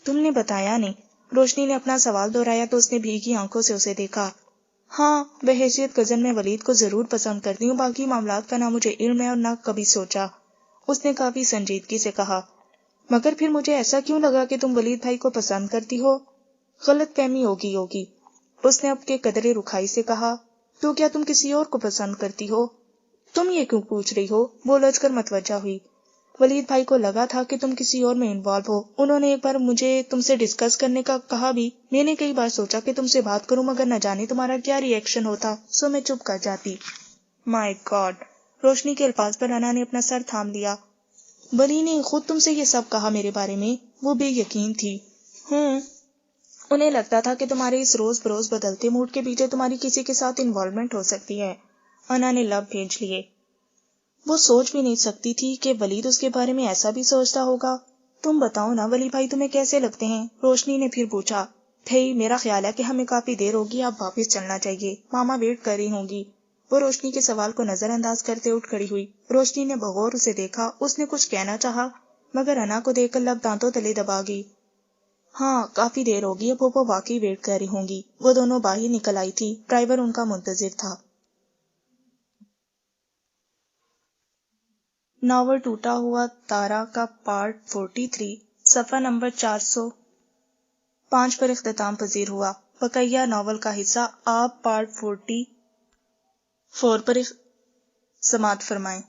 تم نے بتایا نہیں؟ روشنی نے اپنا سوال دہرایا تو اس نے بھیگی آنکھوں سے اسے دیکھا۔ ہاں، بحیثیت کزن میں ولید کو ضرور پسند کرتی ہوں، باقی معاملات کا نہ مجھے علم ہے اور نہ کبھی سوچا، اس نے کافی سنجیدگی سے کہا۔ مگر پھر مجھے ایسا کیوں لگا کہ تم ولید بھائی کو پسند کرتی ہو؟ غلط فہمی ہوگی، اس نے اب کے قدرے رکھائی سے کہا۔ تو کیا تم کسی اور کو پسند کرتی ہو؟ تم یہ کیوں پوچھ رہی ہو؟ وہ لج کر متوجہ ہوئی۔ ولید بھائی کو لگا تھا کہ تم کسی اور میں انوالو ہو، انہوں نے ایک بار مجھے تم سے ڈسکس کرنے کا کہا بھی، میں نے کئی بار سوچا کہ تم سے بات کروں، مگر نہ جانے تمہارا کیا ری ایکشن ہوتا، سو میں چپ کر جاتی۔ مائی گاڈ! روشنی کے الفاظ پر انا نے اپنا سر تھام لیا۔ ولی نے خود تم سے یہ سب کہا میرے بارے میں؟ وہ بے یقین تھی۔ انہیں لگتا تھا کہ تمہارے اس روز بروز بدلتے موڈ کے پیچھے تمہاری کسی کے ساتھ انوالومنٹ ہو سکتی ہے۔ انا نے لب بھیج لیے۔ وہ سوچ بھی نہیں سکتی تھی کہ ولید اس کے بارے میں ایسا بھی سوچتا ہوگا۔ تم بتاؤ نا، ولی بھائی تمہیں کیسے لگتے ہیں؟ روشنی نے پھر پوچھا۔ بھائی، میرا خیال ہے کہ ہمیں کافی دیر ہوگی، اب واپس چلنا چاہیے، ماما ویٹ کر رہی ہوں گی۔ وہ روشنی کے سوال کو نظر انداز کرتے اٹھ کھڑی ہوئی۔ روشنی نے بغور اسے دیکھا، اس نے کچھ کہنا چاہا، مگر انا کو دیکھ کر لب دانتوں تلے دبا گئی۔ ہاں، کافی دیر ہوگی، اب وہ واقعی ویٹ کر رہی ہوں گی۔ وہ دونوں باہر نکل آئی تھی، ڈرائیور ان کا منتظر تھا۔ ناول ٹوٹا ہوا تارا کا پارٹ 43 صفحہ نمبر 405 پر اختتام پذیر ہوا۔ بقیہ ناول کا حصہ آپ پارٹ 44 پر سماعت فرمائیں۔